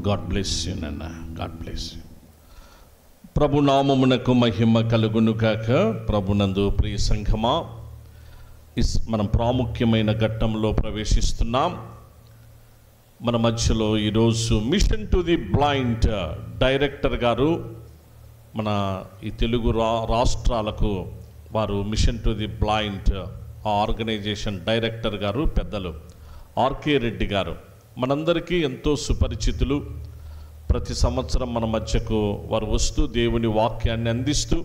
God bless you నాన్న, God bless you. ప్రభు నామమునకు మహిమ కలుగును గాక. ప్రభునందు ప్రియ సంఘమా, మనం ప్రాముఖ్యమైన ఘట్టంలో ప్రవేశిస్తున్నాం. మన మధ్యలో ఈరోజు mission to the blind director garu, మన ఈ తెలుగు రాష్ట్రాలకు వారు mission to the blind organisation director garu పెద్దలు ఆర్కే రెడ్డి గారు మనందరికీ ఎంతో సుపరిచితులు. ప్రతి సంవత్సరం మన మధ్యకు వారు వస్తూ దేవుని వాక్యాన్ని అందిస్తూ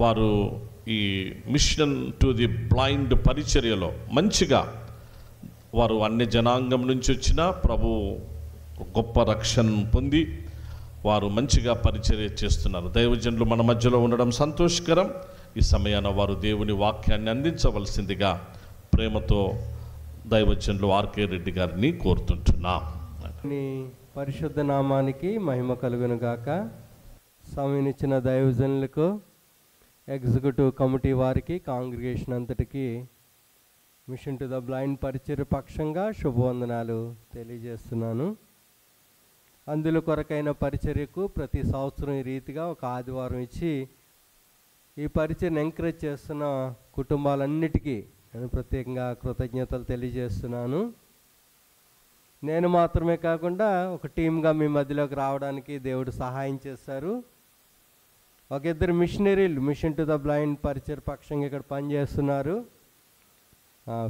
వారు ఈ మిషన్ టు ది బ్లైండ్ పరిచర్యలో మంచిగా వారు అన్ని జనాంగం నుంచి వచ్చిన ప్రభు గొప్ప రక్షణ పొంది వారు మంచిగా పరిచర్య చేస్తున్నారు. దైవజనులు మన మధ్యలో ఉండడం సంతోషకరం. ఈ సమయాన వారు దేవుని వాక్యాన్ని అందించవలసిందిగా ప్రేమతో దైవజనులు ఆర్కే రెడ్డి గారిని కోరుతుంటున్నాం. పరిశుద్ధ నామానికి మహిమ కలుగును గాక. సమయనిచ్చిన దైవజనులకు, ఎగ్జిక్యూటివ్ కమిటీ వారికి, కాంగ్రిగేషన్ అంతటికి మిషన్ టు ద బ్లైండ్ పరిచర్య పక్షంగా శుభవందనాలు తెలియజేస్తున్నాను. అందులో కొరకైన పరిచర్యకు ప్రతి సంవత్సరం ఈ రీతిగా ఒక ఆదివారం ఇచ్చి ఈ పరిచర్యను ఎంకరేజ్ చేస్తున్న కుటుంబాలన్నిటికీ నేను ప్రత్యేకంగా కృతజ్ఞతలు తెలియజేస్తున్నాను. నేను మాత్రమే కాకుండా ఒక టీమ్గా మీ మధ్యలోకి రావడానికి దేవుడు సహాయం చేశారు. ఒక ఇద్దరు మిషనరీలు మిషన్ టు ద బ్లైండ్ పరిచర్య పక్షంగా ఇక్కడ పనిచేస్తున్నారు.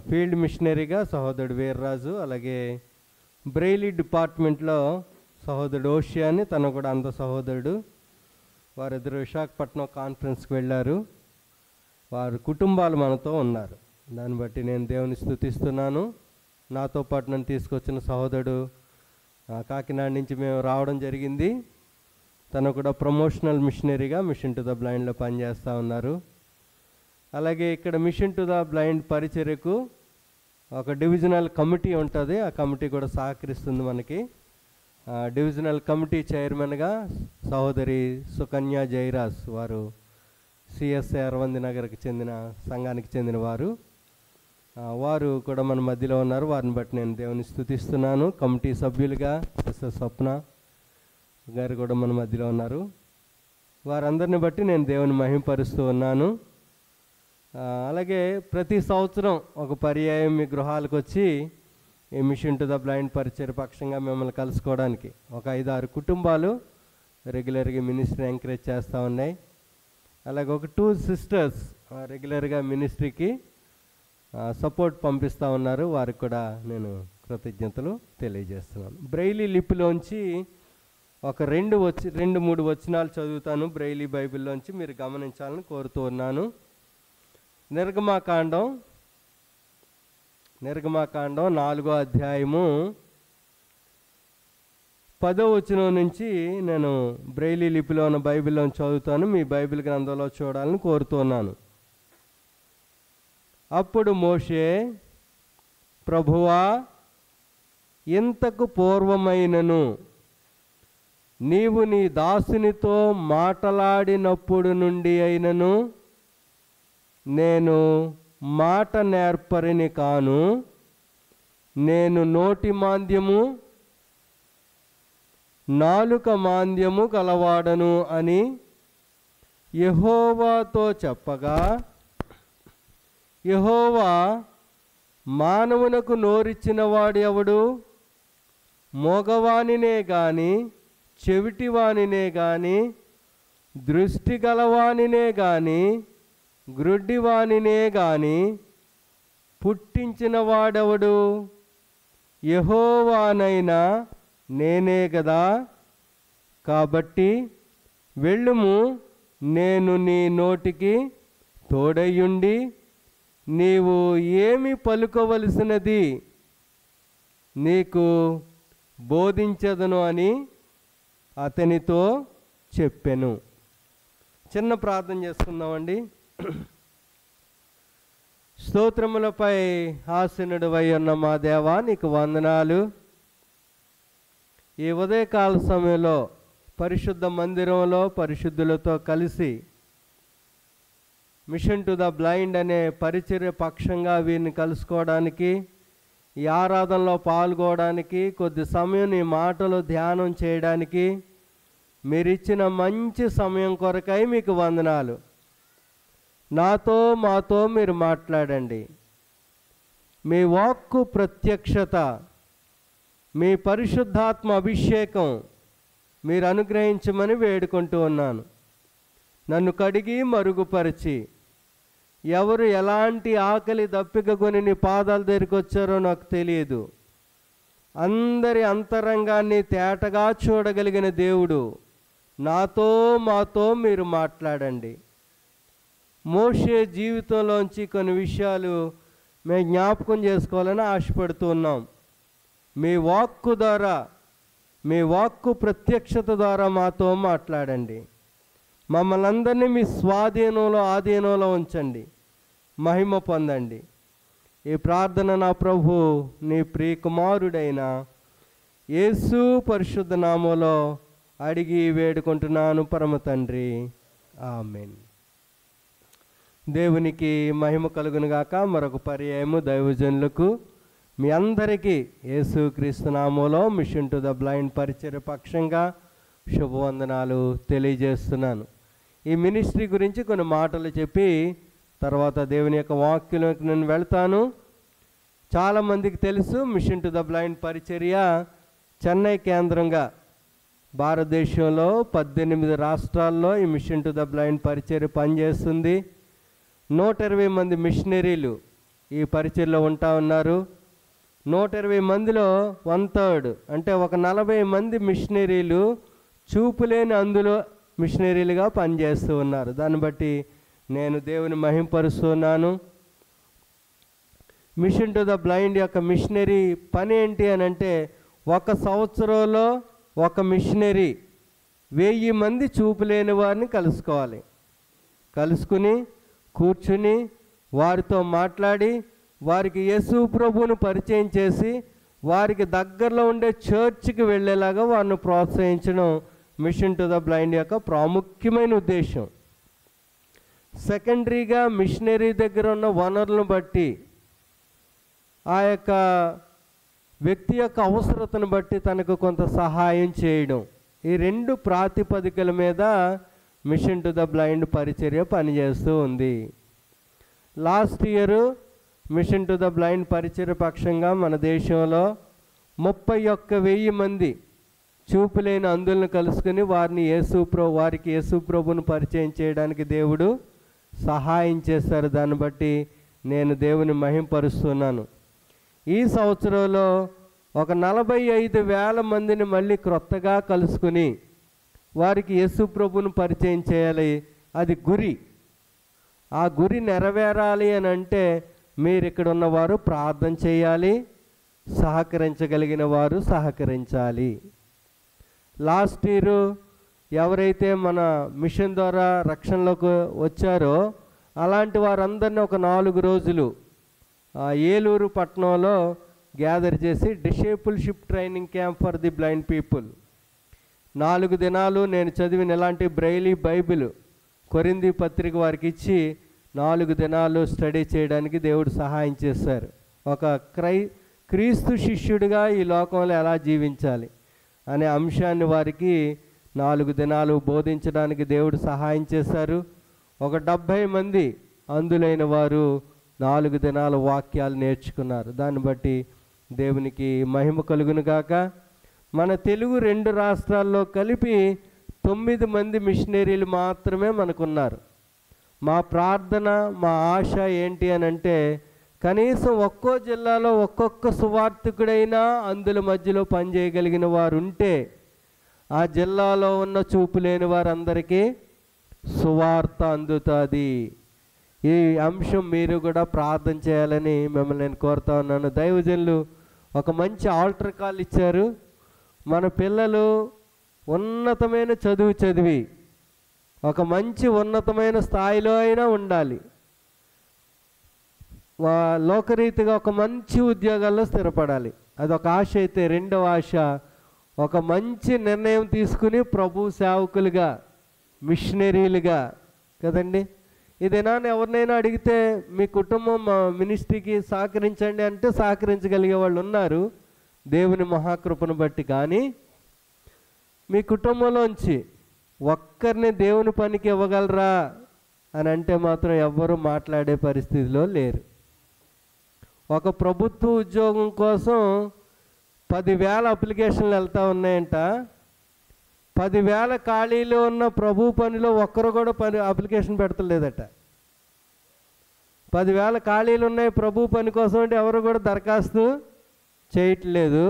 ఫీల్డ్ మిషనరీగా సహోదరుడు వీర్రాజు, అలాగే బ్రెయిలీ డిపార్ట్మెంట్లో సహోదరుడు ఓషియాని, తను కూడా అంత సహోదరుడు. వారిద్దరు విశాఖపట్నం కాన్ఫరెన్స్కి వెళ్ళారు. వారి కుటుంబాలు మనతో ఉన్నారు. దాన్ని బట్టి నేను దేవుని స్తుతిస్తున్నాను. నాతో పాటు నన్ను తీసుకొచ్చిన సహోదరుడు కాకినాడ నుంచి మేము రావడం జరిగింది. తను కూడా ప్రమోషనల్ మిషనరీగా మిషన్ టు ద బ్లైండ్లో పనిచేస్తూ ఉన్నారు. అలాగే ఇక్కడ మిషన్ టు ద బ్లైండ్ పరిచర్యకు ఒక డివిజనల్ కమిటీ ఉంటుంది. ఆ కమిటీ కూడా సహకరిస్తుంది మనకి. డివిజనల్ కమిటీ చైర్మన్గా సహోదరి సుకన్య జైరాజ్, వారు సిఎస్ఐ అరవంది నగర్కి చెందిన సంఘానికి చెందిన వారు. వారు కూడా మన మధ్యలో ఉన్నారు. వారిని బట్టి నేను దేవుని స్తుతిస్తున్నాను. కమిటీ సభ్యులుగా సిస్టర్ స్వప్న గారు కూడా మన మధ్యలో ఉన్నారు. వారందరిని బట్టి నేను దేవుని మహింపరుస్తూ ఉన్నాను. అలాగే ప్రతి సంవత్సరం ఒక పర్యాయం మీ గృహాలకు వచ్చి ఈ మిషన్ టు ద బ్లైండ్ పరిచర్య పక్షంగా మిమ్మల్ని కలుసుకోవడానికి ఒక 5-6 కుటుంబాలు రెగ్యులర్గా మినిస్ట్రీ ఎంకరేజ్ చేస్తూ ఉన్నాయి. అలాగే ఒక 2 సిస్టర్స్ రెగ్యులర్గా మినిస్ట్రీకి సపోర్ట్ పంపిస్తూ ఉన్నారు. వారికి కూడా నేను కృతజ్ఞతలు తెలియజేస్తున్నాను. బ్రెయిలీ లిపిలోంచి ఒక 2-3 వచనాలు చదువుతాను. బ్రెయిలీ బైబిల్లోంచి మీరు గమనించాలని కోరుతూ ఉన్నాను. నిర్గమాకాండం 4వ అధ్యాయము 10వ వచనం నుంచి నేను బ్రెయిలీ లిపిలో ఉన్న బైబిల్లో చదువుతాను. మీ బైబిల్ గ్రంథంలో చూడాలని కోరుతున్నాను. అప్పుడు మోషే, ప్రభువా, ఇంతకు పూర్వమైనను నీవు నీ దాసునితో మాటలాడినప్పుడు నుండి అయినను నేను మాట నేర్పరిని కాను, నేను నోటి మాంద్యము నాలుక మాంద్యము కలవాడను అని యెహోవాతో చెప్పగా, యెహోవా, మానవునకు నోరిచ్చిన వాడు ఎవడు? మోగవానినే గాని, చెవిటివానినే గాని, దృష్టి గలవానినే గాని, గ్రుడ్డివానినే గాని పుట్టించిన వాడెవడు? యెహోవానైనా నేనే గదా. కాబట్టి వెళ్ళుము, నేను నీ నోటికి తోడయ్యుండి నీవు ఏమి పలుకోవలసినది నీకు బోధించదను అని అతనితో చెప్పెను. చిన్న ప్రార్థన చేసుకుందామండి. స్తోత్రములపై ఆసీనుడవై ఉన్న మా దేవా, నీకు వందనాలు. ఈ ఉదయకాల సమయంలో పరిశుద్ధ మందిరంలో పరిశుద్ధులతో కలిసి మిషన్ టు ద బ్లైండ్ అనే పరిచర్య పక్షంగా వీరిని కలుసుకోవడానికి ఈ ఆరాధనలో పాల్గొనడానికి, కొద్ది సమయం నీ మాటలు ధ్యానం చేయడానికి మీరిచ్చిన మంచి సమయం కొరకై మీకు వందనాలు. నాతో మాతో మీరు మాట్లాడండి. మీ వాక్కు ప్రత్యక్షత, మీ పరిశుద్ధాత్మ అభిషేకం మీరు అనుగ్రహించమని వేడుకుంటూ ఉన్నాను. నన్ను కడిగి మరుగుపరిచి, ఎవరు ఎలాంటి ఆకలి దప్పిక కొని నీ పాదాల దగ్గరికి వచ్చారో నాకు తెలియదు. అందరి అంతరంగాన్ని తేటగా చూడగలిగిన దేవుడు, నాతో మాతో మీరు మాట్లాడండి. మోషే జీవితంలోంచి కొన్ని విషయాలు మేము జ్ఞాపకం చేసుకోవాలని ఆశపడుతూ ఉన్నాం. మీ వాక్కు ద్వారా, మీ వాక్కు ప్రత్యక్షత ద్వారా మాతో మాట్లాడండి. మమ్మల్ని అందరినీ మీ స్వాధీనంలో, ఆధీనంలో ఉంచండి. మహిమ పొందండి. ఈ ప్రార్థన నా ప్రభు నీ ప్రియకుమారుడైన యేసు పరిశుద్ధ నామములో అడిగి వేడుకుంటున్నాను పరమ తండ్రి. ఆమేన్. దేవునికి మహిమ కలుగునుగాక. మరొక పర్యాయము దైవజనులకు మీ అందరికీ యేసుక్రీస్తు నామములో మిషన్ టు ద బ్లైండ్ పరిచర్య పక్షంగా శుభవందనాలు తెలియజేస్తున్నాను. ఈ మినిస్ట్రీ గురించి కొన్ని మాటలు చెప్పి తర్వాత దేవుని యొక్క వాక్యంలోకి నేను వెళ్తాను. చాలామందికి తెలుసు, మిషన్ టు ద బ్లైండ్ పరిచర్య చెన్నై కేంద్రంగా భారతదేశంలో 18 రాష్ట్రాల్లో ఈ మిషన్ టు ద బ్లైండ్ పరిచర్య పనిచేస్తుంది. 120 మంది మిషనరీలు ఈ పరిచర్యలో ఉంటా ఉన్నారు. 120 మందిలో 1/3 అంటే ఒక 40 మంది మిషనరీలు చూపులేని అందులో మిషనరీలుగా పనిచేస్తూ ఉన్నారు. దాన్ని బట్టి నేను దేవుని మహింపరుస్తున్నాను. మిషన్ టు ద బ్లైండ్ యొక్క మిషనరీ పని ఏంటి అని అంటే, ఒక సంవత్సరంలో ఒక మిషనరీ 1000 మంది చూపులేని వారిని కలుసుకోవాలి. కలుసుకుని కూర్చుని వారితో మాట్లాడి వారికి యేసు ప్రభువును పరిచయం చేసి వారికి దగ్గరలో ఉండే చర్చ్కి వెళ్ళేలాగా వారిని ప్రోత్సహించడం మిషన్ టు ద బ్లైండ్ యొక్క ప్రాముఖ్యమైన ఉద్దేశం. సెకండరీగా మిషనరీ దగ్గర ఉన్న వనరులను బట్టి, ఆ యొక్క వ్యక్తి యొక్క అవసరతను బట్టి తనకు కొంత సహాయం చేయడం, ఈ 2 ప్రాతిపదికల మీద మిషన్ టు ద బ్లైండ్ పరిచర్య పనిచేస్తూ ఉంది. Last year mission to the blind పరిచర్య పక్షంగా మన దేశంలో 31,000 మంది చూపులేని అందులను కలుసుకుని వారికి యేసు ప్రభువును పరిచయం చేయడానికి దేవుడు సహాయం చేశారు. దాన్ని బట్టి నేను దేవుని మహింపరుస్తున్నాను. ఈ సంవత్సరంలో ఒక 45,000 మందిని మళ్ళీ క్రొత్తగా కలుసుకుని వారికి యేసు ప్రభువును పరిచయం చేయాలి. అది గురి. ఆ గురి నెరవేరాలి అని అంటే మీరు ఇక్కడ ఉన్నవారు ప్రార్థన చేయాలి, సహకరించగలిగిన వారు సహకరించాలి. లాస్ట్ ఇయర్ ఎవరైతే మన మిషన్ ద్వారా రక్షణలోకి వచ్చారో అలాంటి వారందరినీ ఒక 4 రోజులు ఏలూరు పట్టణంలో గ్యాదర్ చేసి discipleship training camp for the blind people 4 దినాలు నేను చదివిన ఎలాంటి బ్రైలీ బైబిల్ కొరింథీ పత్రిక వారికి ఇచ్చి 4 దినాలు స్టడీ చేయడానికి దేవుడు సహాయం చేశారు. ఒక క్రీస్తు శిష్యుడిగా ఈ లోకంలో ఎలా జీవించాలి అనే అంశాన్ని వారికి 4 దినాలు బోధించడానికి దేవుడు సహాయం చేశారు. ఒక 70 మంది అందులైన వారు 4 దినాల వాక్యాలు నేర్చుకున్నారు. దాన్ని బట్టి దేవునికి మహిమ కలుగునుగాక. మన తెలుగు 2 రాష్ట్రాల్లో కలిపి 9 మంది మిషనరీలు మాత్రమే మనకున్నారు. మా ప్రార్థన, మా ఆశ ఏంటి అని అంటే, కనీసం ఒక్కో జిల్లాలో ఒక్కొక్క సువార్థికుడైనా అందుల మధ్యలో పనిచేయగలిగిన వారు ఉంటే ఆ జిల్లాలో ఉన్న చూపు లేని వారందరికీ సువార్త అందుతుంది. ఈ అంశం మీరు కూడా ప్రార్థన చేయాలని మిమ్మల్ని నేను కోరుతా ఉన్నాను. దైవజనులు ఒక మంచి ఆల్టర్ కాల్ ఇచ్చారు. మన పిల్లలు ఉన్నతమైన చదువు చదివి ఒక మంచి ఉన్నతమైన స్థాయిలో అయినా ఉండాలి, లోకరీతిగా ఒక మంచి ఉద్యోగాల్లో స్థిరపడాలి. అదొక ఆశ అయితే, రెండవ ఆశ ఒక మంచి నిర్ణయం తీసుకుని ప్రభు సేవకులుగా, మిషనరీలుగా కదండి, ఈ దినాన్ని ఎవరినైనా అడిగితే మీ కుటుంబం మా మినిస్ట్రీకి సహకరించండి అంటే సహకరించగలిగే వాళ్ళు ఉన్నారు దేవుని మహాకృపను బట్టి. కానీ మీ కుటుంబంలోంచి ఒక్కరిని దేవుని పనికి ఇవ్వగలరా అని అంటే మాత్రం ఎవ్వరూ మాట్లాడే పరిస్థితిలో లేరు. ఒక ప్రభుత్వ ఉద్యోగం కోసం 10,000 అప్లికేషన్లు వెళ్తూ ఉన్నాయంట. 10,000 ఖాళీలు ఉన్న ప్రభు పనిలో ఒక్కరు కూడా అప్లికేషన్ పెడతలేదట. 10,000 ఖాళీలు ఉన్నాయి ప్రభు పని కోసం అంటే ఎవరు కూడా దరఖాస్తు చేయట్లేదు.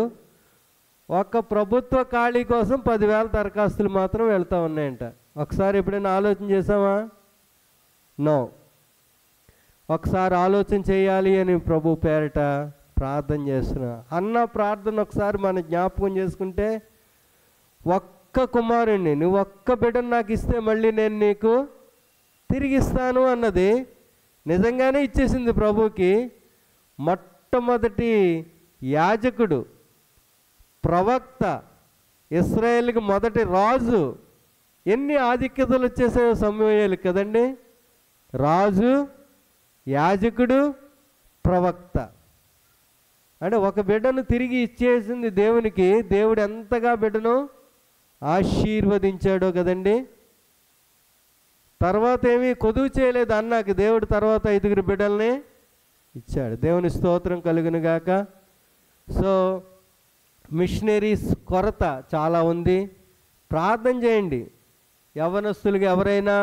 ఒక్క ప్రభుత్వ ఖాళీ కోసం 10,000 దరఖాస్తులు మాత్రం వెళ్తూ ఉన్నాయంట. ఒకసారి ఎప్పుడైనా ఆలోచన చేసామా? నో. ఒకసారి ఆలోచన చేయాలి అని ప్రభు పేరిట ప్రార్థన చేస్తున్నా. అన్న ప్రార్థన ఒకసారి మన జ్ఞాపకం చేసుకుంటే, ఒక్క కుమారుణ్ణి, నువ్వు ఒక్క బిడ్డను నాకు ఇస్తే మళ్ళీ నేను నీకు తిరిగిస్తాను అన్నది నిజంగానే ఇచ్చేసింది ప్రభుకి. మొట్టమొదటి యాజకుడు, ప్రవక్త, ఇశ్రాయేలుకి మొదటి రాజు. ఎన్ని ఆధిక్యతలు వచ్చేసాయో సమూయేలు కదండి. రాజు, యాజకుడు, ప్రవక్త. అంటే ఒక బిడ్డను తిరిగి ఇచ్చేసింది దేవునికి. దేవుడు ఎంతగా బిడ్డను ఆశీర్వదించాడో కదండి. తర్వాత ఏమీ కొదువు చేయలేదు అన్నకి. దేవుడు తర్వాత 5 బిడ్డల్ని ఇచ్చాడు. దేవుని స్తోత్రం కలుగును గాక. సో మిషనరీస్ కొరత చాలా ఉంది. ప్రార్థన చేయండి. యవ్వనస్తులుగా ఎవరైనా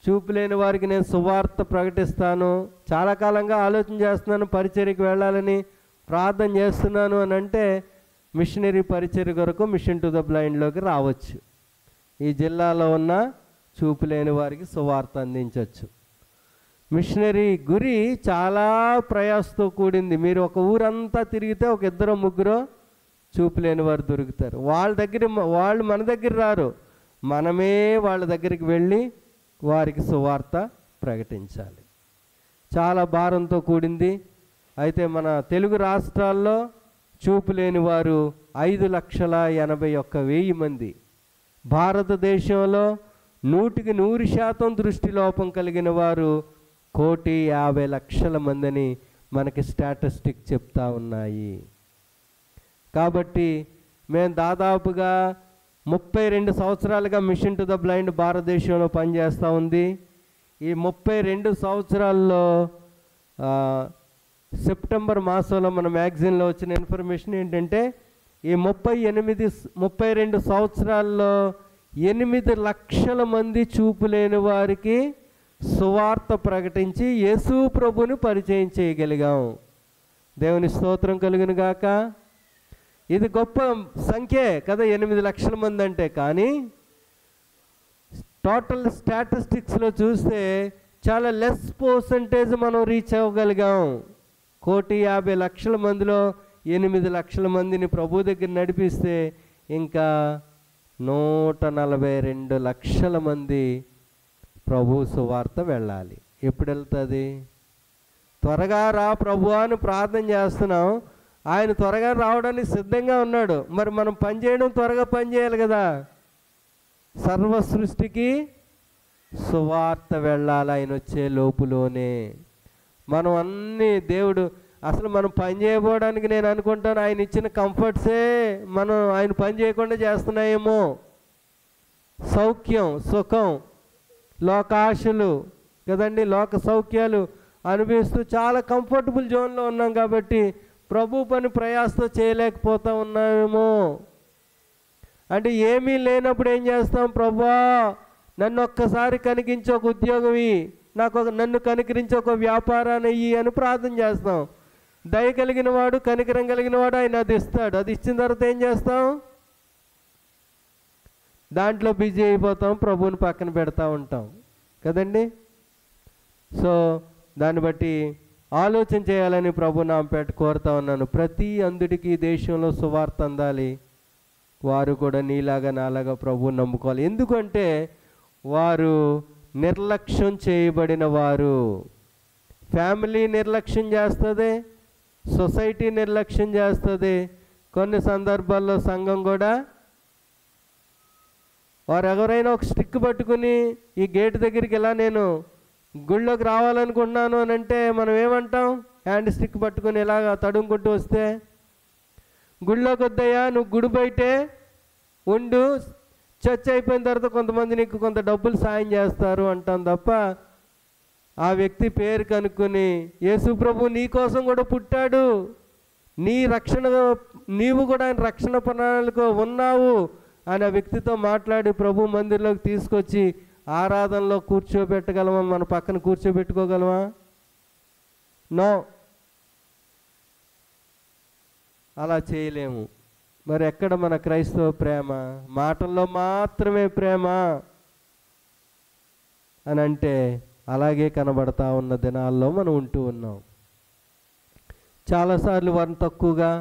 చూపు లేని వారికి నేను సువార్త ప్రకటిస్తాను, చాలా కాలంగా ఆలోచన చేస్తున్నాను పరిచర్యకి వెళ్ళాలని ప్రార్థన చేస్తున్నాను అని అంటే మిషనరీ పరిచర్య కొరకు మిషన్ టు ద బ్లైండ్లోకి రావచ్చు. ఈ జిల్లాలో ఉన్న చూపు లేని వారికి సువార్త అందించవచ్చు. మిషనరీ గురి చాలా ప్రయాసతో కూడింది. మీరు ఒక ఊరంతా తిరిగితే ఒక 2-3 చూపు లేని వారు దొరుకుతారు. వాళ్ళు మన దగ్గర రారు, మనమే వాళ్ళ దగ్గరికి వెళ్ళి వారికి సువార్త ప్రకటించాలి. చాలా భారంతో కూడింది. అయితే మన తెలుగు రాష్ట్రాల్లో చూపు లేని వారు 5,81,000 మంది. భారతదేశంలో 100% దృష్టి లోపం కలిగిన వారు 1,50,00,000 మందిని మనకి స్టాటిస్టిక్ చెప్తా ఉన్నాయి. కాబట్టి మేము దాదాపుగా 32 సంవత్సరాలుగా మిషన్ టు ద బ్లైండ్ భారతదేశంలో పనిచేస్తూ ఉంది. ఈ 32 సంవత్సరాల్లో సెప్టెంబర్ మాసంలో మన మ్యాగజైన్లో వచ్చిన ఇన్ఫర్మేషన్ ఏంటంటే, ఈ 32 సంవత్సరాల్లో 8 లక్షల మంది చూపు లేని వారికి సువార్త ప్రకటించి యేసు ప్రభుని పరిచయం చేయగలిగాం. దేవుని స్తోత్రం కలుగును గాక. ఇది గొప్ప సంఖ్యే కదా, 8 లక్షల మంది అంటే. కానీ టోటల్ స్టాటిస్టిక్స్లో చూస్తే చాలా లెస్ పర్సంటేజ్ మనం రీచ్ అవ్వగలిగాం. 1,50,00,000 మందిలో 8 లక్షల మందిని ప్రభు దగ్గర నడిపిస్తే ఇంకా 142 లక్షల మంది ప్రభు సువార్త వెళ్ళాలి. ఎప్పుడు వెళ్తుంది? త్వరగా రా ప్రభు అని ప్రార్థన చేస్తున్నాం. ఆయన త్వరగా రావడానికి సిద్ధంగా ఉన్నాడు. మరి మనం పని చేయడం, త్వరగా పని చేయాలి కదా. సర్వ సృష్టికి సువార్త వెళ్ళాలి ఆయన వచ్చే లోపులోనే. మనం అన్నీ దేవుడు అసలు మనం పని చేయబోవడానికి నేను అనుకుంటాను ఆయన ఇచ్చిన కంఫర్ట్సే మనం ఆయన పని చేయకుండా చేస్తున్నాయేమో. సౌఖ్యం, సుఖం, లోకాశలు కదండి, లోక సౌఖ్యాలు అనుభవిస్తూ చాలా కంఫర్టబుల్ జోన్లో ఉన్నాం కాబట్టి ప్రభు పని ప్రయాసతో చేయలేకపోతా ఉన్నామేమో. అంటే ఏమీ లేనప్పుడు ఏం చేస్తాం? ప్రభువా నన్ను ఒక్కసారి కనికరించి ఒక ఉద్యోగం ఇయ్యి, నన్ను కనికరించి ఒక వ్యాపారాన్ని ఇయ్యి అని ప్రార్థన చేస్తాం. దయ కలిగిన వాడు, కనికరం కలిగిన వాడు ఆయన అది ఇస్తాడు. అది ఇచ్చిన తర్వాత ఏం చేస్తాం? దాంట్లో బిజీ అయిపోతాం, ప్రభువుని పక్కన పెడతా ఉంటాం కదండి. సో దాన్ని బట్టి ఆలోచన చేయాలని ప్రభు నామపేట కోరుతా ఉన్నాను. ప్రతి అందుడికి దేశంలో సువార్త అందాలి. వారు కూడా నీలాగా నాలాగా ప్రభువుని నమ్ముకోవాలి. ఎందుకంటే వారు నిర్లక్ష్యం చేయబడిన వారు. ఫ్యామిలీ నిర్లక్ష్యం చేస్తుంది, సొసైటీ నిర్లక్ష్యం చేస్తుంది, కొన్ని సందర్భాల్లో సంఘం కూడా. వారు ఎవరైనా ఒక స్టిక్ పట్టుకుని ఈ గేట్ దగ్గరికి ఇలా నేను గుళ్ళోకి రావాలనుకుంటున్నాను అని అంటే మనం ఏమంటాం? హ్యాండ్ స్టిక్ పట్టుకొని ఇలాగా తడుముకుంటూ వస్తే, గుళ్ళోకి వద్దయ్యా, నువ్వు గుడి బయటే ఉండు, చర్చ్ అయిపోయిన తర్వాత కొంతమంది నీకు కొంత డబ్బులు సాయం చేస్తారు అంటాం తప్ప, ఆ వ్యక్తి పేరు కనుక్కొని యేసు ప్రభు నీ కోసం కూడా పుట్టాడు, నీ రక్షణ, నీవు కూడా ఆయన రక్షణ ప్రణాళికలో ఉన్నావు అని ఆ వ్యక్తితో మాట్లాడి ప్రభు మందిరంలోకి తీసుకొచ్చి ఆరాధనలో కూర్చోబెట్టగలమా? మన పక్కన కూర్చోబెట్టుకోగలమా? నో, అలా చేయలేము. మరి ఎక్కడ మన క్రైస్తవ ప్రేమ? మాటల్లో మాత్రమే ప్రేమ అని అంటే అలాగే కనబడతా ఉన్న దినాల్లో మనం ఉంటూ ఉన్నాం. చాలాసార్లు వారిని తక్కువగా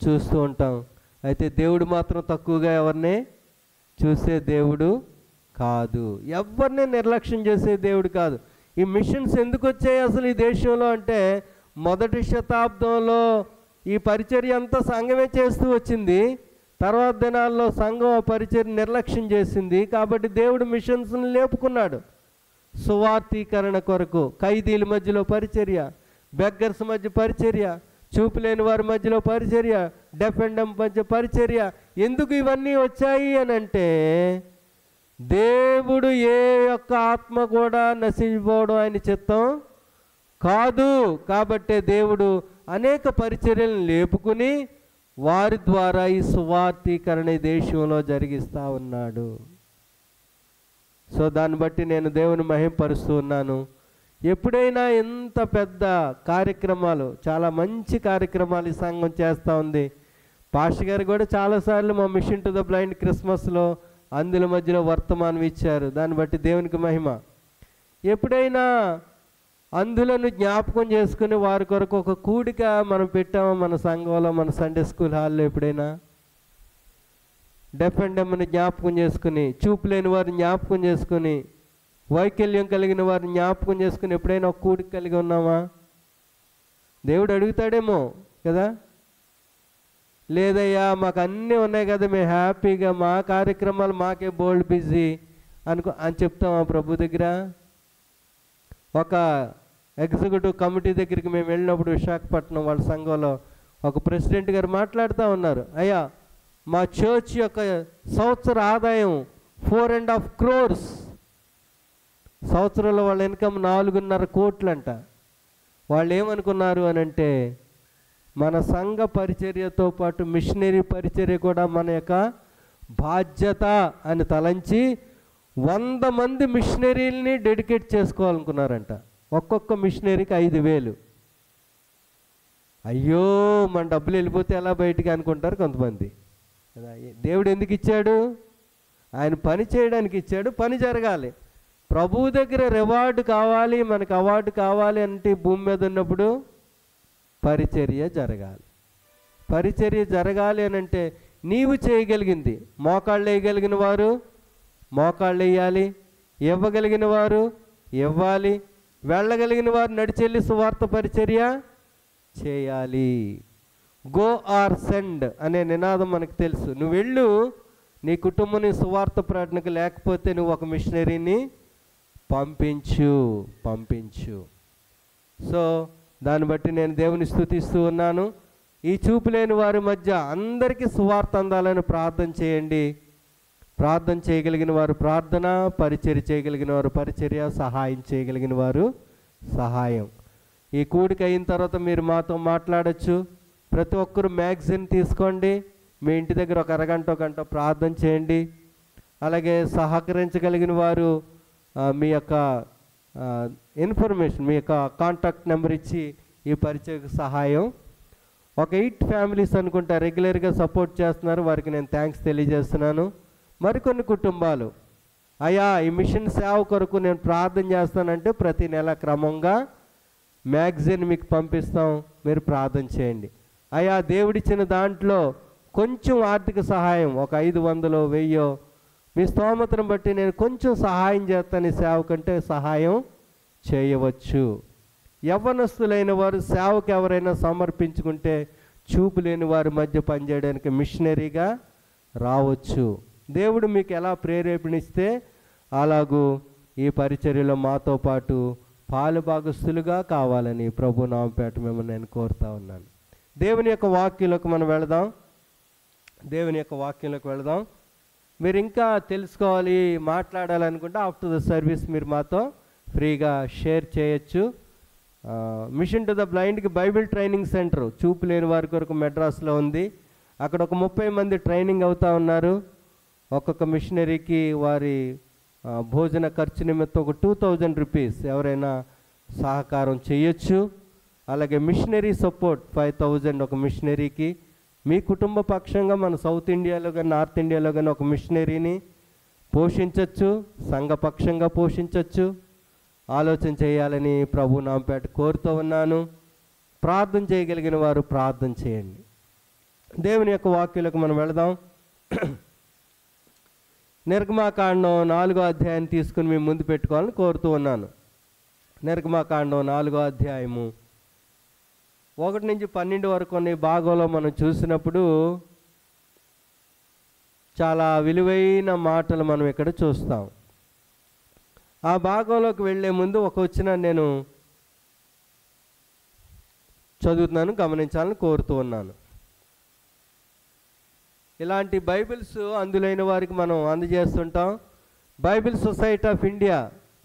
చూస్తూ ఉంటాం. అయితే దేవుడు మాత్రం తక్కువగా ఎవరిని చూసే దేవుడు కాదు, ఎవరిని నిర్లక్ష్యం చేసే దేవుడు కాదు. ఈ మిషన్స్ ఎందుకు వచ్చాయి అసలు ఈ దేశంలో అంటే, మొదటి శతాబ్దంలో ఈ పరిచర్య అంతా సంఘమే చేస్తూ వచ్చింది. తర్వాత దినాల్లో సంఘం ఆ పరిచర్య నిర్లక్ష్యం చేసింది. కాబట్టి దేవుడు మిషన్స్ని లేపుకున్నాడు. సువార్తీకరణ కొరకు ఖైదీల మధ్యలో పరిచర్య, బెగ్గర్స్ మధ్య పరిచర్య, చూపులేని వారి మధ్యలో పరిచర్య, డెఫ్ అండ్ డమ్ మధ్య పరిచర్య. ఎందుకు ఇవన్నీ వచ్చాయి అని అంటే, దేవుడు ఏ యొక్క ఆత్మ కూడా నశించిపోవడం ఆయన చిత్తం కాదు. కాబట్టే దేవుడు అనేక పరిచర్యలను లేపుకుని వారి ద్వారా ఈ సువార్తీకరణ దేశంలో జరిగిస్తూ ఉన్నాడు. సో దాన్ని బట్టి నేను దేవుని మహిమపరుస్తూ ఉన్నాను. ఎప్పుడైనా ఎంత పెద్ద కార్యక్రమాలు, చాలా మంచి కార్యక్రమాలు ఈ సంఘం చేస్తూ ఉంది. పాస్టర్ గారు కూడా చాలాసార్లు మా మిషన్ టు ద బ్లైండ్ క్రిస్మస్లో అందుల మధ్యలో వర్తమానం ఇచ్చారు. దాన్ని బట్టి దేవునికి మహిమ. ఎప్పుడైనా అందులను జ్ఞాపకం చేసుకుని వారి కొరకు ఒక కూడిక మనం పెట్టామా మన సంఘంలో, మన సండే స్కూల్ హాల్లో? ఎప్పుడైనా డెఫ్ అండ్ డమ్ని జ్ఞాపకం చేసుకుని, చూపు లేని వారిని జ్ఞాపకం చేసుకుని, వైకల్యం కలిగిన వారిని జ్ఞాపకం చేసుకుని ఎప్పుడైనా ఒక కూడిక కలిగి ఉన్నామా? దేవుడు అడుగుతాడేమో కదా, లేదయ్యా మాకు అన్నీ ఉన్నాయి కదా, మేము హ్యాపీగా మా కార్యక్రమాలు మాకే బోల్డ్ బిజీ అని చెప్తామా ప్రభు దగ్గర? ఒక ఎగ్జిక్యూటివ్ కమిటీ దగ్గరికి మేము వెళ్ళినప్పుడు విశాఖపట్నం వాళ్ళ సంఘంలో ఒక ప్రెసిడెంట్ గారు మాట్లాడుతూ ఉన్నారు. అయ్యా మా చర్చ్ యొక్క సంవత్సర ఆదాయం 4.5 crores, సంవత్సరంలో వాళ్ళ ఇన్కమ్ 4.5 కోట్లంట. వాళ్ళు ఏమనుకున్నారు అని అంటే, మన సంఘ పరిచర్యతో పాటు మిషనరీ పరిచర్య కూడా మన యొక్క బాధ్యత అని తలంచి 100 మంది మిషనరీలని డెడికేట్ చేసుకోవాలనుకున్నారంట. ఒక్కొక్క మిషనరీకి 5,000. అయ్యో మన డబ్బులు వెళ్ళిపోతే ఎలా బయటికి అనుకుంటారు కొంతమంది. దేవుడు ఎందుకు ఇచ్చాడు? ఆయన పని చేయడానికి ఇచ్చాడు, పని జరగాలి. ప్రభువు దగ్గర రివార్డు కావాలి, మనకు అవార్డు కావాలి అంటే భూమి మీద ఉన్నప్పుడు పరిచర్య జరగాలి. పరిచర్య జరగాలి అని అంటే నీవు చేయగలిగింది, మోకాళ్ళు వేయగలిగిన వారు మోకాళ్ళు వేయాలి, ఇవ్వగలిగిన వారు ఇవ్వాలి, వెళ్ళగలిగిన వారు నడిచెళ్ళి సువార్త పరిచర్య చేయాలి. గో ఆర్ సెండ్ అనే నినాదం మనకు తెలుసు. నువ్వు వెళ్ళు, నీ కుటుంబం నీ సువార్త ప్రకటనకు లేకపోతే నువ్వు ఒక మిషనరీని పంపించు. సో దాన్ని బట్టి నేను దేవుని స్తుతిస్తూ ఉన్నాను. ఈ చూపు లేని వారి మధ్య అందరికీ సువార్త అందాలని ప్రార్థన చేయండి. ప్రార్థన చేయగలిగిన వారు ప్రార్థన, పరిచర్య చేయగలిగిన వారు పరిచర్య, సహాయం చేయగలిగిన వారు సహాయం. ఈ కూడిక అయిన తర్వాత మీరు మాతో మాట్లాడచ్చు. ప్రతి ఒక్కరు మ్యాగజైన్ తీసుకోండి, మీ ఇంటి దగ్గర ఒక అరగంట గంట ప్రార్థన చేయండి. అలాగే సహకరించగలిగిన వారు మీ యొక్క ఇన్ఫర్మేషన్, మీ యొక్క కాంటాక్ట్ నెంబర్ ఇచ్చి ఈ పరిచయకు సహాయం. ఒక 8 ఫ్యామిలీస్ అనుకుంటా రెగ్యులర్గా సపోర్ట్ చేస్తున్నారు, వారికి నేను థ్యాంక్స్ తెలియజేస్తున్నాను. మరికొన్ని కుటుంబాలు, అయ్యా ఈ మిషన్ సేవ కొరకు నేను ప్రార్థన చేస్తానంటే ప్రతి నెల క్రమంగా మ్యాగజైన్ మీకు పంపిస్తాం, మీరు ప్రార్థన చేయండి. అయ్యా దేవుడిచ్చిన దాంట్లో కొంచెం ఆర్థిక సహాయం, ఒక 500 1000 మీ స్తోమతను బట్టి నేను కొంచెం సహాయం చేస్తాను, ఈ సేవ కంటే సహాయం చేయవచ్చు. యవ్వనస్తులైన వారు సేవకు ఎవరైనా సమర్పించుకుంటే చూపు లేని వారి మధ్య పనిచేయడానికి మిషనరీగా రావచ్చు. దేవుడు మీకు ఎలా ప్రేరేపణిస్తే అలాగూ ఈ పరిచర్యలో మాతో పాటు పాలు భాగస్తులుగా కావాలని ప్రభు నామపేట మిమ్మల్ని నేను కోరుతా ఉన్నాను. దేవుని యొక్క వాక్యంలోకి మనం వెళదాం. దేవుని యొక్క వాక్యంలోకి వెళదాం. మీరు ఇంకా తెలుసుకోవాలి, మాట్లాడాలనుకుంటే ఆఫ్టర్ ద సర్వీస్ మీరు మాతో ఫ్రీగా షేర్ చేయొచ్చు. మిషన్ టు ద బ్లైండ్కి బైబిల్ ట్రైనింగ్ సెంటర్ చూపు లేని వారి కొరకు మెడ్రాస్లో ఉంది. అక్కడ ఒక 30 మంది ట్రైనింగ్ అవుతూ ఉన్నారు. ఒక్కొక్క మిషనరీకి వారి భోజన ఖర్చు నిమిత్తం ఒక 2000 రూపీస్ ఎవరైనా సహకారం చేయొచ్చు. అలాగే మిషనరీ సపోర్ట్ 5000 ఒక మిషనరీకి. మీ కుటుంబ పక్షంగా మన సౌత్ ఇండియాలో కానీ నార్త్ ఇండియాలో కానీ ఒక మిషనరీని పోషించవచ్చు, సంఘపక్షంగా పోషించవచ్చు. ఆలోచన చేయాలని ప్రభు నామపేట కోరుతూ ఉన్నాను. ప్రార్థన చేయగలిగిన వారు ప్రార్థన చేయండి. దేవుని యొక్క వాక్యాలకు మనం వెళదాం. నిర్గమాకాండం 4వ అధ్యాయాన్ని తీసుకుని మేము ముందు పెట్టుకోవాలని కోరుతూ ఉన్నాను. నిర్గమాకాండం 4వ అధ్యాయము 1 నుంచి 12 వరకు కొన్ని భాగంలో మనం చూసినప్పుడు చాలా విలువైన మాటలు మనం ఇక్కడ చూస్తాం. ఆ భాగంలోకి వెళ్ళే ముందు ఒక వచనం నేను చదువుతున్నాను, గమనించాలని కోరుతూ ఉన్నాను. ఇలాంటి బైబిల్స్ అందులైన వారికి మనం అందజేస్తుంటాం. బైబిల్ సొసైటీ ఆఫ్ ఇండియా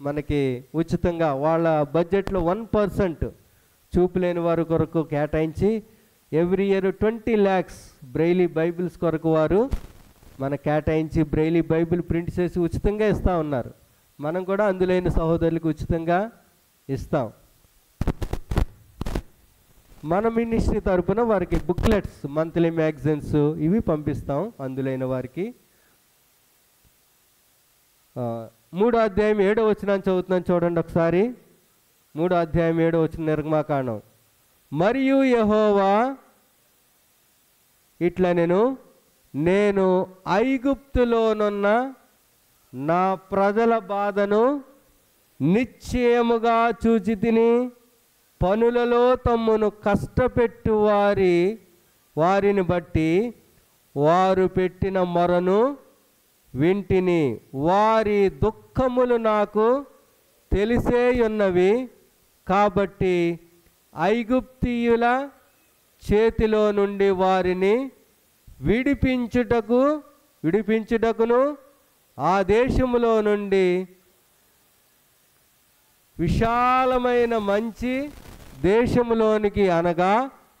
మనకి ఉచితంగా వాళ్ళ బడ్జెట్లో 1% చూపు లేని వారి కొరకు కేటాయించి every year 20 lakhs Braille Bibles కొరకు వారు మన కేటాయించి బ్రెయిలీ బైబిల్ ప్రింట్ చేసి ఉచితంగా ఇస్తూ ఉన్నారు. మనం కూడా అందులైన సహోదరులకు ఉచితంగా ఇస్తాం. మన మినిస్ట్రీ తరపున వారికి బుక్లెట్స్, మంత్లీ మ్యాగజైన్స్ ఇవి పంపిస్తాం అందులైన వారికి. 3వ అధ్యాయం 7వ వచనాన్ని చదువుతున్నాను, చూడండి ఒకసారి. 3వ అధ్యాయం 7వ వచనం నిర్గమాకాండం. మరియు యెహోవా ఇట్లా నేను ఐగుప్తులోనున్న నా ప్రజల బాధను నిశ్చయముగా చూచి తిని పనులలో తమ్మును కష్టపెట్టు వారిని బట్టి వారు పెట్టిన మొరను వింటిని. వారి దుఃఖములు నాకు తెలిసే ఉన్నవి. కాబట్టి ఐగుప్తీయుల చేతిలో నుండి వారిని విడిపించుటకును ఆ దేశములో నుండి విశాలమైన మంచి దేశములోనికి అనగా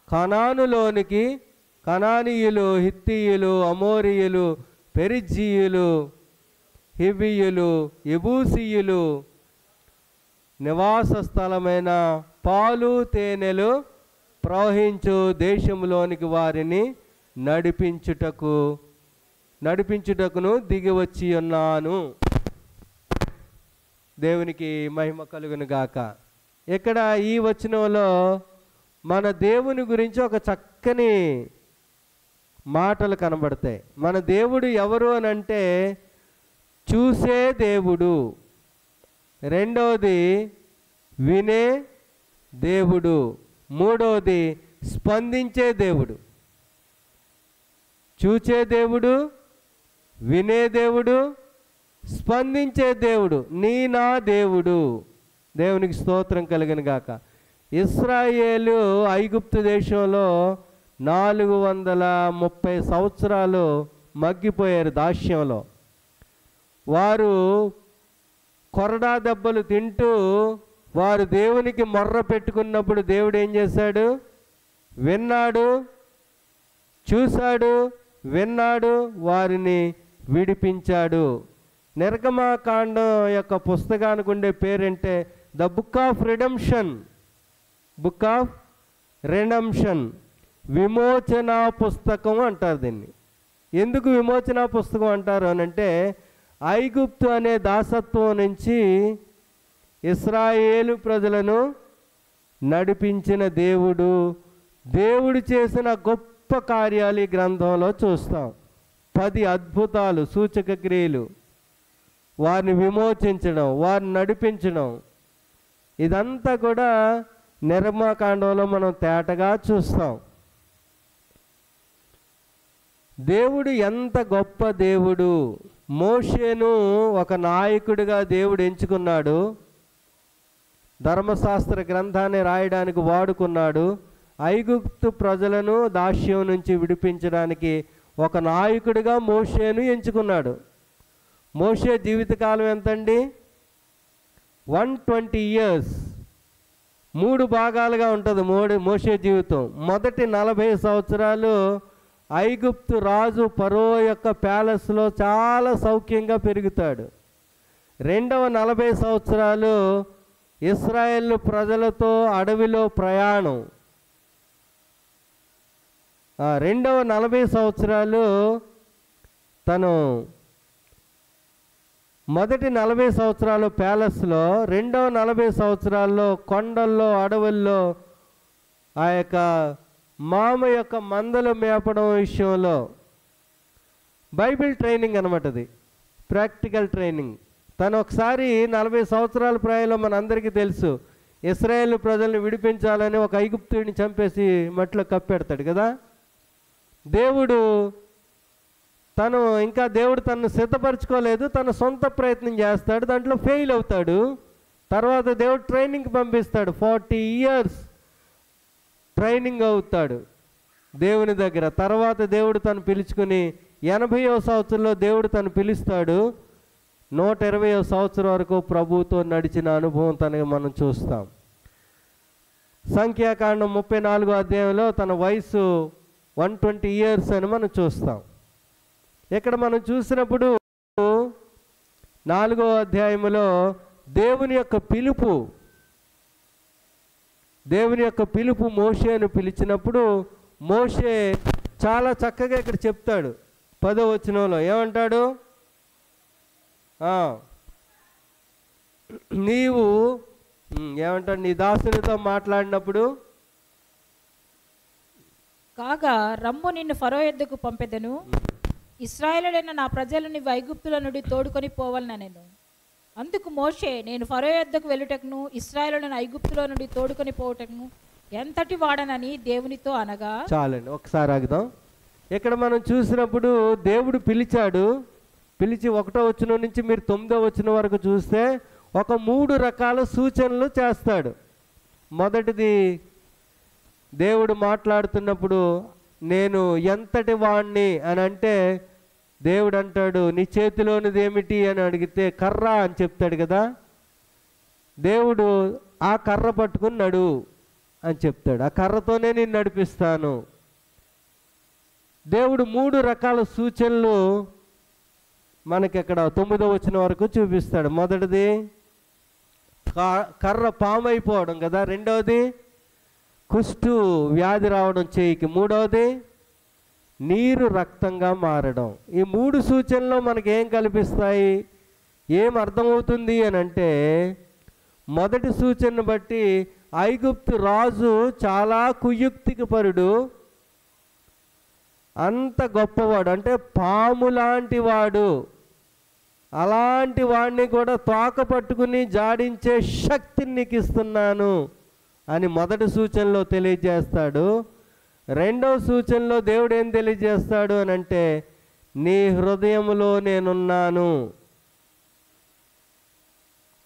కనానులోనికి, కనానీయులు, హిత్తీయులు, అమోరీయులు, పెరిజ్జీయులు, హివ్వీయులు, యెబూసీయులు నివాస స్థలమైన పాలు తేనెలు ప్రవహించు దేశములోనికి వారిని నడిపించుటకును దిగి వచ్చి ఉన్నాను. దేవునికి మహిమ కలుగును గాక. ఇక్కడ ఈ వచనంలో మన దేవుని గురించి ఒక చక్కని మాటలు కనబడతాయి. మన దేవుడు ఎవరు అని అంటే చూసే దేవుడు, రెండవది వినే దేవుడు, మూడవది స్పందించే దేవుడు. చూచే దేవుడు, వినే దేవుడు, స్పందించే దేవుడు, నా దేవుడు. దేవునికి స్తోత్రం కలుగును గాక. ఇశ్రాయేలు ఐగుప్తు దేశంలో 430 సంవత్సరాలు మగ్గిపోయారు దాస్యంలో. వారు కొరడా దెబ్బలు తింటూ వారు దేవునికి మొర్ర పెట్టుకున్నప్పుడు దేవుడు ఏం చేశాడు? విన్నాడు, చూశాడు, విన్నాడు, వారిని విడిపించాడు. నిర్గమాకాండం యొక్క పుస్తకానికి ఉండే పేరంటే the book of redemption, book of redemption, విమోచన పుస్తకం అంటారు దీన్ని. ఎందుకు విమోచన పుస్తకం అంటారు అనంటే ఐగుప్తు అనే దాసత్వం నుంచి ఇశ్రాయేలు ప్రజలను నడిపించిన దేవుడు చేసిన గొప్ప కార్యాలు ఈ గ్రంథంలో చూస్తాం. 10 అద్భుతాలు, సూచక క్రియలు, వారిని విమోచించడం, వారిని నడిపించడం, ఇదంతా కూడా నిర్గమాకాండంలో మనం తేటగా చూస్తాం. దేవుడు ఎంత గొప్ప దేవుడు, మోషేను ఒక నాయకుడిగా దేవుడు ఎంచుకున్నాడు. ధర్మశాస్త్ర గ్రంథాన్ని రాయడానికి వాడుకున్నాడు. ఐగుప్తు ప్రజలను దాస్యం నుంచి విడిపించడానికి ఒక నాయకుడిగా మోషేను ఎంచుకున్నాడు. మోషే జీవితకాలం ఎంతండి? 120 years. 3 భాగాలుగా ఉంటుంది మోషే జీవితం. మొదటి 40 సంవత్సరాలు ఐగుప్తు రాజు ఫరో యొక్క ప్యాలెస్లో చాలా సౌఖ్యంగా పెరుగుతాడు. రెండవ 40 సంవత్సరాలు ఇశ్రాయేలు ప్రజలతో అడవిలో ప్రయాణం. రెండవ 40 సంవత్సరాలు తను మొదటి 40 సంవత్సరాలు ప్యాలెస్లో, రెండవ 40 సంవత్సరాల్లో కొండల్లో అడవుల్లో ఆ యొక్క మామ యొక్క మందలు మేపడం విషయంలో బైబిల్ ట్రైనింగ్ అనమాట. అది ప్రాక్టికల్ ట్రైనింగ్. తను ఒకసారి 40 సంవత్సరాల ప్రాయంలో మనందరికీ తెలుసు, ఇశ్రాయేలు ప్రజల్ని విడిపించాలని ఒక ఐగుప్తుడిని చంపేసి మట్టిలో కప్పెడతాడు కదా. దేవుడు తనను సిద్ధపరచుకోలేదు, తన సొంత ప్రయత్నం చేస్తాడు, దాంట్లో ఫెయిల్ అవుతాడు. తర్వాత దేవుడు ట్రైనింగ్కి పంపిస్తాడు. 40 years ట్రైనింగ్ అవుతాడు దేవుని దగ్గర. తర్వాత దేవుడు తను పిలుచుకుని 80వ సంవత్సరంలో దేవుడు తను పిలుస్తాడు. 120వ సంవత్సరం వరకు ప్రభువుతో నడిచిన అనుభవం తనకి మనం చూస్తాం. సంఖ్యాకాండం 34వ అధ్యాయంలో తన వయసు 120 years అని మనం చూస్తాం. ఇక్కడ మనం చూసినప్పుడు 4వ అధ్యాయంలో దేవుని యొక్క పిలుపు మోషేను పిలిచినప్పుడు మోషే చాలా చక్కగా ఇక్కడ చెప్తాడు. 10వ వచనంలో ఏమంటాడు? ఏమంటాడు? నీ దాసునితో మాట్లాడినప్పుడు కాగా రమ్ము నిన్ను ఫరో యొద్దకు పంపెదను, ఇశ్రాయేలుడైన నా ప్రజలను ఐగుప్తుల నుండి తోడుకొని పోవాలనెను. అందుకు మోషే, నేను ఫరో యొద్దకు వెళ్ళుటకును ఇశ్రాయేలుడైన ఐగుప్తుల నుండి తోడుకొని పోవుటకును ఎంతటి వాడనని దేవునితో అనగా. చాలండి, ఒకసారి ఆగుదాం. ఇక్కడ మనం చూసినప్పుడు దేవుడు పిలిచాడు. పిలిచి 1వ వచనం నుంచి మీరు 9వ వచనం వరకు చూస్తే ఒక 3 రకాల సూచనలు చేస్తాడు. మొదటిది, దేవుడు మాట్లాడుతున్నప్పుడు నేను ఎంతటి వాణ్ణి అని అంటే దేవుడు అంటాడు, నీ చేతిలోనిది ఏమిటి అని అడిగితే కర్ర అని చెప్తాడు కదా. దేవుడు ఆ కర్ర పట్టుకుని నడు అని చెప్తాడు. ఆ కర్రతోనే నేను నడిపిస్తాను. దేవుడు 3 రకాల సూచనలు మనకి ఇక్కడ 9వ వచనం వరకు చూపిస్తాడు. మొదటిది కర్ర పాము అయిపోవడం కదా. రెండవది కుష్టు వ్యాధి రావడం చేయికి. మూడవది నీరు రక్తంగా మారడం. ఈ 3 సూచనలు మనకి ఏం కల్పిస్తాయి, ఏం అర్థమవుతుంది అని అంటే, మొదటి సూచనను బట్టి ఐగుప్తు రాజు చాలా కుయుక్తికి పరుడు, అంత గొప్పవాడు, అంటే పాము లాంటి వాడు. అలాంటి వాడిని కూడా తోక పట్టుకుని జాడించే శక్తిని నీకు ఇస్తున్నాను అని మొదటి సూచనలో తెలియజేస్తాడు. రెండవ సూచనలో దేవుడు ఏం తెలియజేస్తాడు అని అంటే, నీ హృదయంలో నేనున్నాను.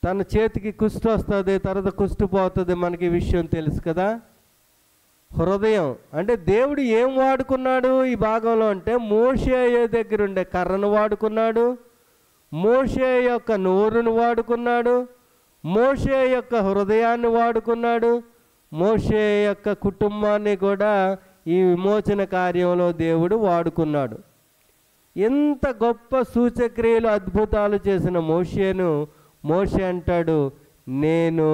తన చేతికి కుష్టు వస్తుంది, తర్వాత కుష్టు పోతుంది, మనకి విషయం తెలుసు కదా. హృదయం అంటే దేవుడు ఏం వాడుకున్నాడు ఈ భాగంలో అంటే, మోషే దగ్గర ఉండే కర్రను వాడుకున్నాడు, మోషే యొక్క నోరును వాడుకున్నాడు, మోషే యొక్క హృదయాన్ని వాడుకున్నాడు, మోషే యొక్క కుటుంబాన్ని కూడా ఈ విమోచన కార్యంలో దేవుడు వాడుకున్నాడు. ఎంత గొప్ప సూచక్రియలు అద్భుతాలు చేసిన మోషే అంటాడు, నేను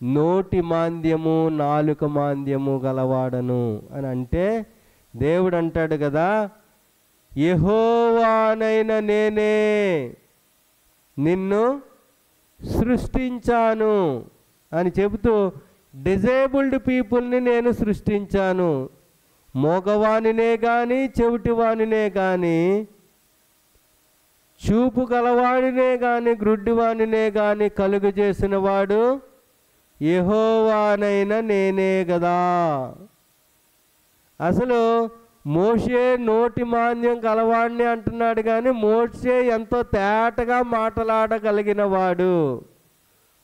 నోటి మాంద్యము నాలుక మాంద్యము గలవాడను అని అంటే, దేవుడు అంటాడు కదా, యెహోవానైన నేనే నిన్ను సృష్టించాను అని చెబుతూ, డిజేబుల్డ్ పీపుల్ని నేను సృష్టించాను. మోగవానినే కానీ చెవిటివానినే కానీ, చూపు గలవాడినే కానీ గ్రుడ్డివానినే కానీ కలుగు చేసిన వాడు యెహోవానైన నేనే కదా. అసలు మోషే నోటి మాంద్యం కలవాడిని అంటున్నాడు, కానీ మోషే ఎంతో తేటగా మాట్లాడగలిగిన వాడు,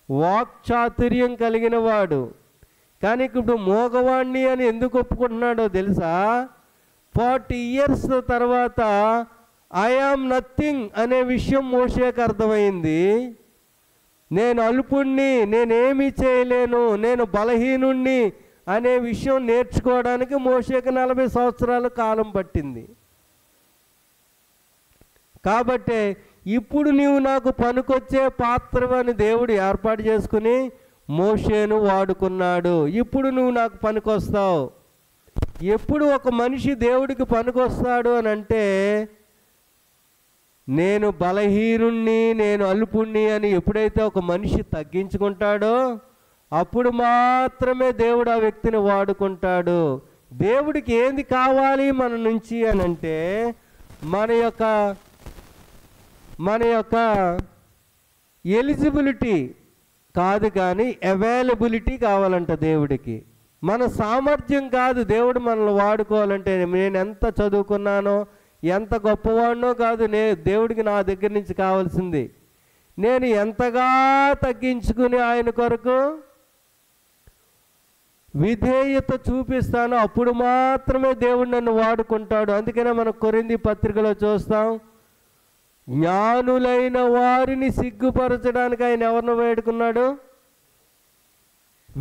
వాక్చాతుర్యం కలిగిన వాడు. కానీ ఇప్పుడు మోగవాణ్ణి అని ఎందుకు ఒప్పుకుంటున్నాడో తెలుసా? 40 years తర్వాత ఐ యామ్ నథింగ్ అనే విషయం మోషేకి అర్థమైంది. నేను అల్పుణ్ణి, నేనేమీ చేయలేను, నేను బలహీనుణ్ణి అనే విషయం నేర్చుకోవడానికి మోషేకి 40 సంవత్సరాల కాలం పట్టింది. కాబట్టి ఇప్పుడు నీవు నాకు పనికొచ్చే పాత్రవని దేవుడు ఏర్పాటు చేసుకుని మోషేను వాడుకున్నాడు. ఇప్పుడు నువ్వు నాకు పనికొస్తావు. ఎప్పుడు ఒక మనిషి దేవుడికి పనికొస్తాడు అని అంటే, నేను బలహీనుణ్ణి, నేను అల్పుణ్ణి అని ఎప్పుడైతే ఒక మనిషి తగ్గించుకుంటాడో అప్పుడు మాత్రమే దేవుడు ఆ వ్యక్తిని వాడుకుంటాడు. దేవుడికి ఏంది కావాలి మన నుంచి అని అంటే, మన యొక్క ఎలిజిబిలిటీ కాదు, కానీ అవైలబిలిటీ కావాలంట దేవుడికి. మన సామర్థ్యం కాదు దేవుడు మనల్ని వాడుకోవాలంటే. నేను ఎంత చదువుకున్నానో, ఎంత గొప్పవాడినో కాదు దేవుడికి నా దగ్గర నుంచి కావాల్సింది, నేను ఎంతగా తగ్గించుకుని ఆయన కొరకు విధేయత చూపిస్తానో అప్పుడు మాత్రమే దేవుడు నన్ను వాడుకుంటాడు. అందుకనే మనం కొరింథీ పత్రికలో చూస్తాం, జ్ఞానులైన వారిని సిగ్గుపరచడానికి ఆయన ఎవరిని వేడుకున్నాడు?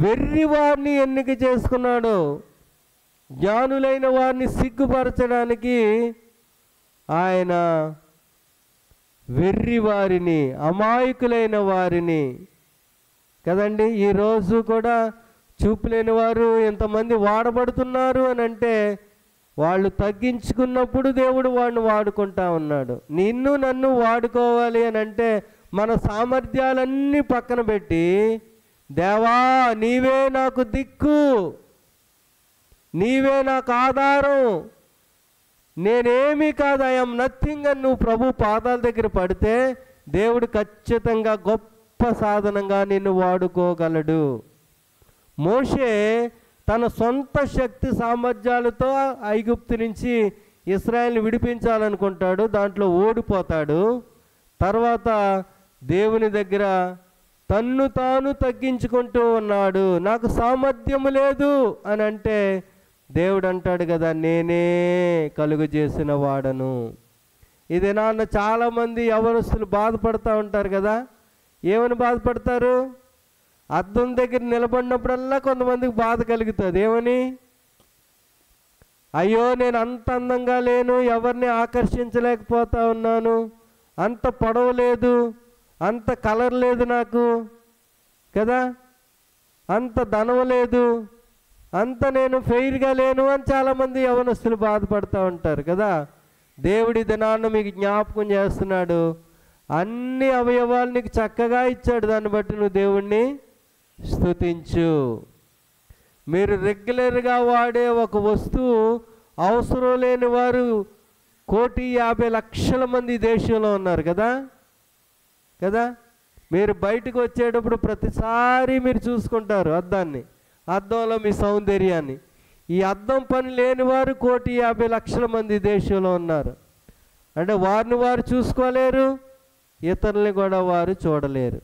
వెర్రి వారిని ఎన్నిక చేసుకున్నాడు. జ్ఞానులైన వారిని సిగ్గుపరచడానికి ఆయన వెర్రి వారిని, అమాయకులైన వారిని కదండి. ఈరోజు కూడా చూపులేని వారు ఎంతమంది వాడబడుతున్నారు అని అంటే, వాళ్ళు తగ్గించుకున్నప్పుడు దేవుడు వాడిని వాడుకుంటా ఉన్నాడు. నిన్ను నన్ను వాడుకోవాలి అని అంటే మన సామర్థ్యాలన్నీ పక్కన పెట్టి, దేవా నీవే నాకు దిక్కు, నీవే నాకు ఆధారం, నేనేమీ కాదు, ఐ యామ్ నథింగ్ అని నువ్వు ప్రభు పాదాల దగ్గర పడితే దేవుడు ఖచ్చితంగా గొప్ప సాధనంగా నిన్ను వాడుకోగలడు. మోషే తన సొంత శక్తి సామర్థ్యాలతో ఐగుప్తు నుంచి ఇశ్రాయేల్ని విడిపించాలనుకుంటాడు, దాంట్లో ఓడిపోతాడు. తర్వాత దేవుని దగ్గర తన్ను తాను తగ్గించుకుంటూ ఉన్నాడు. నాకు సామర్థ్యము లేదు అని అంటే దేవుడు అంటాడు కదా, నేనే కలుగు చేసిన వాడను. ఇది నాన్న చాలామంది యవనస్తులు బాధపడుతూ ఉంటారు కదా. ఏమని బాధపడతారు? అద్దం దగ్గర నిలబడినప్పుడల్లా కొంతమందికి బాధ కలుగుతుంది. ఏమని? అయ్యో నేను అంత అందంగా లేను, ఎవరిని ఆకర్షించలేకపోతా ఉన్నాను, అంత పొడవు లేదు, అంత కలర్ లేదు నాకు కదా, అంత ధనం లేదు, అంత నేను ఫెయిర్గా లేను అని చాలామంది యవనస్తులు బాధపడుతూ ఉంటారు కదా. దేవుడి దినాన్ని మీకు జ్ఞాపకం చేస్తున్నాడు, అన్ని అవయవాలు నీకు చక్కగా ఇచ్చాడు, దాన్ని బట్టి నువ్వు దేవుణ్ణి స్తుతించు. మీరు రెగ్యులర్గా వాడే ఒక వస్తువు అవసరం లేని వారు 1,50,00,000 మంది దేశంలో ఉన్నారు కదా కదా. మీరు బయటకు వచ్చేటప్పుడు ప్రతిసారి మీరు చూసుకుంటారు అద్దాన్ని, అద్దంలో మీ సౌందర్యాన్ని. ఈ అద్దం పని లేని వారు 1,50,00,000 మంది దేశంలో ఉన్నారు. అంటే వారిని వారు చూసుకోలేరు, ఇతరుల్ని కూడా వారు చూడలేరు.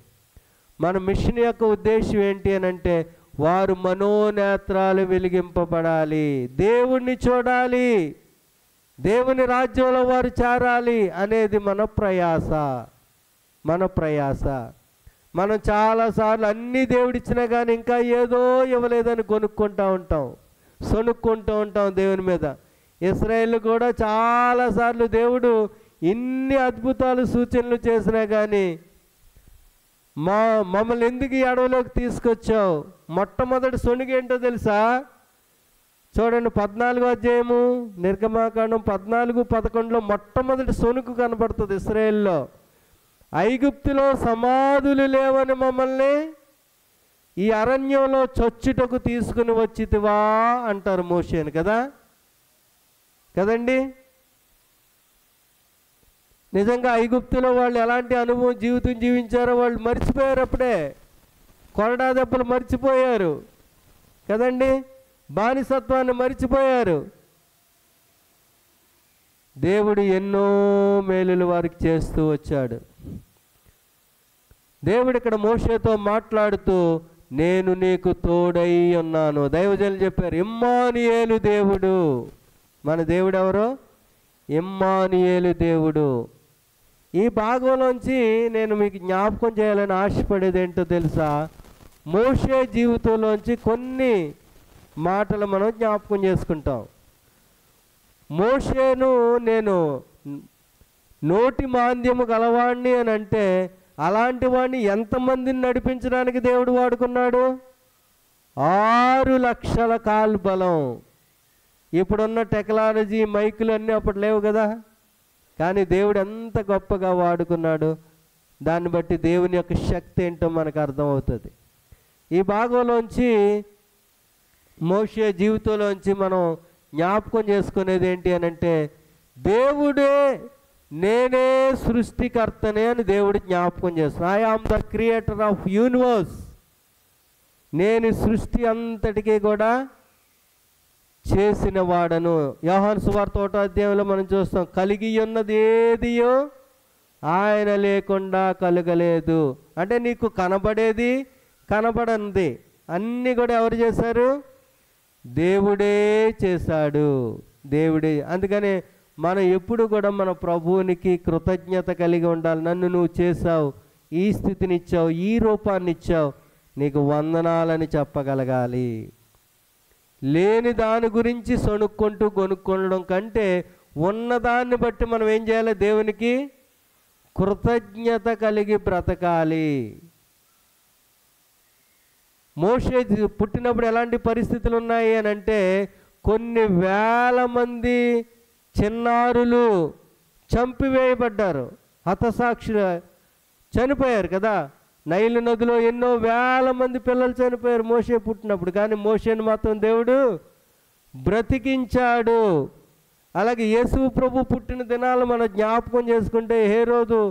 మన మిషన్ యొక్క ఉద్దేశం ఏంటి అని అంటే, వారు మనోనేత్రాలు వెలిగింపబడాలి, దేవుణ్ణి చూడాలి, దేవుని రాజ్యంలో వారు చేరాలి అనేది మన ప్రయాస. మనం చాలాసార్లు అన్నీ దేవుడిచ్చినా కానీ ఇంకా ఏదో ఇవ్వలేదని కొనుక్కుంటూ ఉంటాం, సొనుక్కుంటూ ఉంటాం దేవుని మీద. ఇశ్రాయేలు కూడా చాలాసార్లు దేవుడు ఇన్ని అద్భుతాలు సూచనలు చేసినా కానీ మమ్మల్ని ఎందుకు ఈ అడవిలోకి తీసుకొచ్చావు? మొట్టమొదటి సొనుగు ఏంటో తెలుసా? చూడండి 14వ అధ్యాయము నిర్గమాకాండం 14-11లో మొట్టమొదటి సొనుగు కనబడుతుంది ఇశ్రాయేల్లో. ఐగుప్తులో సమాధులు లేవని మమ్మల్ని ఈ అరణ్యంలో చొచ్చుటకు తీసుకుని వచ్చితివా అంటారు మోషేను కదా కదండి. నిజంగా ఐగుప్తులో వాళ్ళు ఎలాంటి అనుభవం జీవితం జీవించారో వాళ్ళు మర్చిపోయారు. అప్పుడే కొరడా దెబ్బలు మర్చిపోయారు కదండి, బానిసత్వాన్ని మర్చిపోయారు. దేవుడు ఎన్నో మేలులు వారికి చేస్తూ వచ్చాడు. దేవుడు ఇక్కడ మోషేతో మాట్లాడుతూ నేను నీకు తోడై ఉన్నాను. దైవజనులు చెప్పారు ఇమ్మానుయేలు దేవుడు. మన దేవుడు ఎవరో? ఇమ్మానుయేలు దేవుడు. ఈ భాగంలోంచి నేను మీకు జ్ఞాపకం చేయాలని ఆశపడేది ఏంటో తెలుసా? మోషే జీవితంలోంచి కొన్ని మాటలు మనం జ్ఞాపకం చేసుకుంటాం. మోషేను నేను నోటి మాంద్యము గలవాణ్ణి అని అంటే అలాంటి వాడిని ఎంతమందిని నడిపించడానికి దేవుడు వాడుకున్నాడు? 6 లక్షల కాల్ బలం. ఇప్పుడున్న టెక్నాలజీ మైకులు అన్నీ అప్పుడు లేవు కదా, కానీ దేవుడు ఎంత గొప్పగా వాడుకున్నాడు. దాన్ని బట్టి దేవుని యొక్క శక్తి ఏంటో మనకు అర్థమవుతుంది. ఈ భాగంలోంచి మోషే జీవితంలోంచి మనం జ్ఞాపకం చేసుకునేది ఏంటి అని అంటే దేవుడే నేనే సృష్టికర్తనే అని దేవుడు జ్ఞాపకం చేస్తున్నాడు. I am the creator of universe. నేను సృష్టి అంతటికీ కూడా చేసిన వాడను. యోహాను సువార్త 1వ అధ్యాయంలో మనం చూస్తాం కలిగి ఉన్నది ఏదియో ఆయన లేకుండా కలగలేదు. అంటే నీకు కనబడేది కనబడనిది అన్నీ కూడా ఎవరు చేశారు? దేవుడే చేశాడు. దేవుడే. అందుకని మనం ఎప్పుడు కూడా మన ప్రభువునికి కృతజ్ఞత కలిగి ఉండాలి. నన్ను నువ్వు చేశావు, ఈ స్థితిని ఇచ్చావు, ఈ రూపాన్ని ఇచ్చావు, నీకు వందనాలని చెప్పగలగాలి. లేని దాని గురించి సొనుక్కుంటూ కొనుక్కోవడం కంటే ఉన్నదాన్ని బట్టి మనం ఏం చేయాలి? దేవునికి కృతజ్ఞత కలిగి బ్రతకాలి. మోషే పుట్టినప్పుడు ఎలాంటి పరిస్థితులు ఉన్నాయి అని అంటే కొన్ని వేల మంది చిన్నారులు చంపివేయబడ్డారు, హతసాక్షులు చనిపోయారు కదా. నైలు నదిలో ఎన్నో వేల మంది పిల్లలు చనిపోయారు మోషే పుట్టినప్పుడు. కానీ మోషేని మాత్రం దేవుడు బ్రతికించాడు. అలాగే యేసు ప్రభు పుట్టిన దినాలు మనం జ్ఞాపకం చేసుకుంటే హేరోదు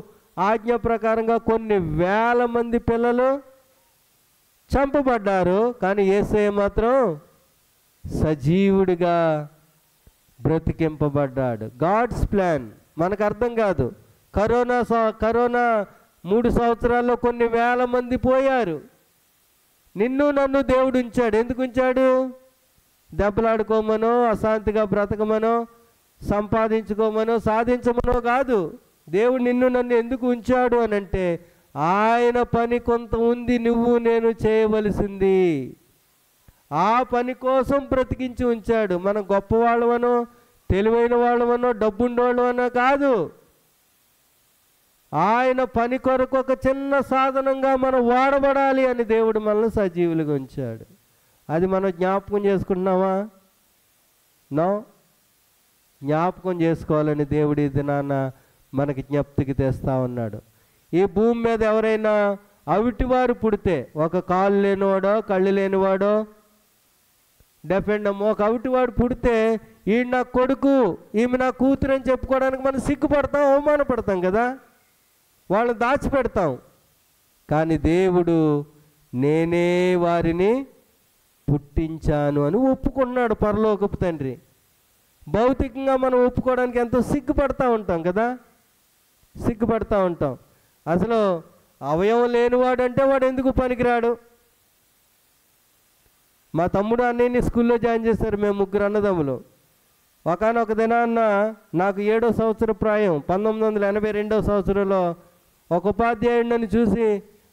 ఆజ్ఞ ప్రకారంగా కొన్ని వేల మంది పిల్లలు చంపబడ్డారు. కానీ యేసయ్య మాత్రం సజీవుడిగా బ్రతికింపబడ్డాడు. గాడ్స్ ప్లాన్ మనకు అర్థం కాదు. కరోనా 3 సంవత్సరాల్లో కొన్ని వేల మంది పోయారు. నిన్ను నన్ను దేవుడు ఉంచాడు. ఎందుకు ఉంచాడు? దెబ్బలాడుకోమనో, అశాంతిగా బ్రతకమనో, సంపాదించుకోమనో, సాధించమనో కాదు. దేవుడు నిన్ను నన్ను ఎందుకు ఉంచాడు అని అంటే ఆయన పని కొంత ఉంది, నువ్వు నేను చేయవలసింది. ఆ పని కోసం బ్రతికించి ఉంచాడు. మనం గొప్పవాళ్ళమనో, తెలివైన వాళ్ళమనో, డబ్బుండేవాళ్ళమనో కాదు. ఆయన పని కొరకు ఒక చిన్న సాధనంగా మనం వాడబడాలి అని దేవుడు మనల్ని సజీవులుగా ఉంచాడు. అది మనం జ్ఞాపకం చేసుకుంటున్నామా? నో. జ్ఞాపకం చేసుకోవాలని దేవుడి దినాన మనకి జ్ఞప్తికి తెస్తా ఉన్నాడు. ఈ భూమి మీద ఎవరైనా అవిటివారు పుడితే, ఒక కాళ్ళు లేనివాడో కళ్ళు లేనివాడో డిపెండ్ ఒక అవిటివాడు పుడితే ఈయన నా కొడుకు, ఈమె నా కూతురు అని చెప్పుకోవడానికి మనం సిగ్గుపడతాం, అవమానపడతాం కదా, వాళ్ళని దాచిపెడతాం. కానీ దేవుడు నేనే వారిని పుట్టించాను అని ఒప్పుకున్నాడు పరలోకపు తండ్రి. భౌతికంగా మనం ఒప్పుకోవడానికి ఎంతో సిగ్గుపడతా ఉంటాం కదా, సిగ్గుపడతా ఉంటాం. అసలు అవయవం లేనివాడు అంటే వాడు ఎందుకు పనికిరాడు? మా తమ్ముడు అన్నయ్యని స్కూల్లో జాయిన్ చేశారు. మేము 3 అన్నదమ్ములు. ఒకనొక దినాన్న నాకు 7వ సంవత్సరం ప్రాయం, 1982వ సంవత్సరంలో ఒక ఉపాధ్యాయుడు నన్ను చూసి,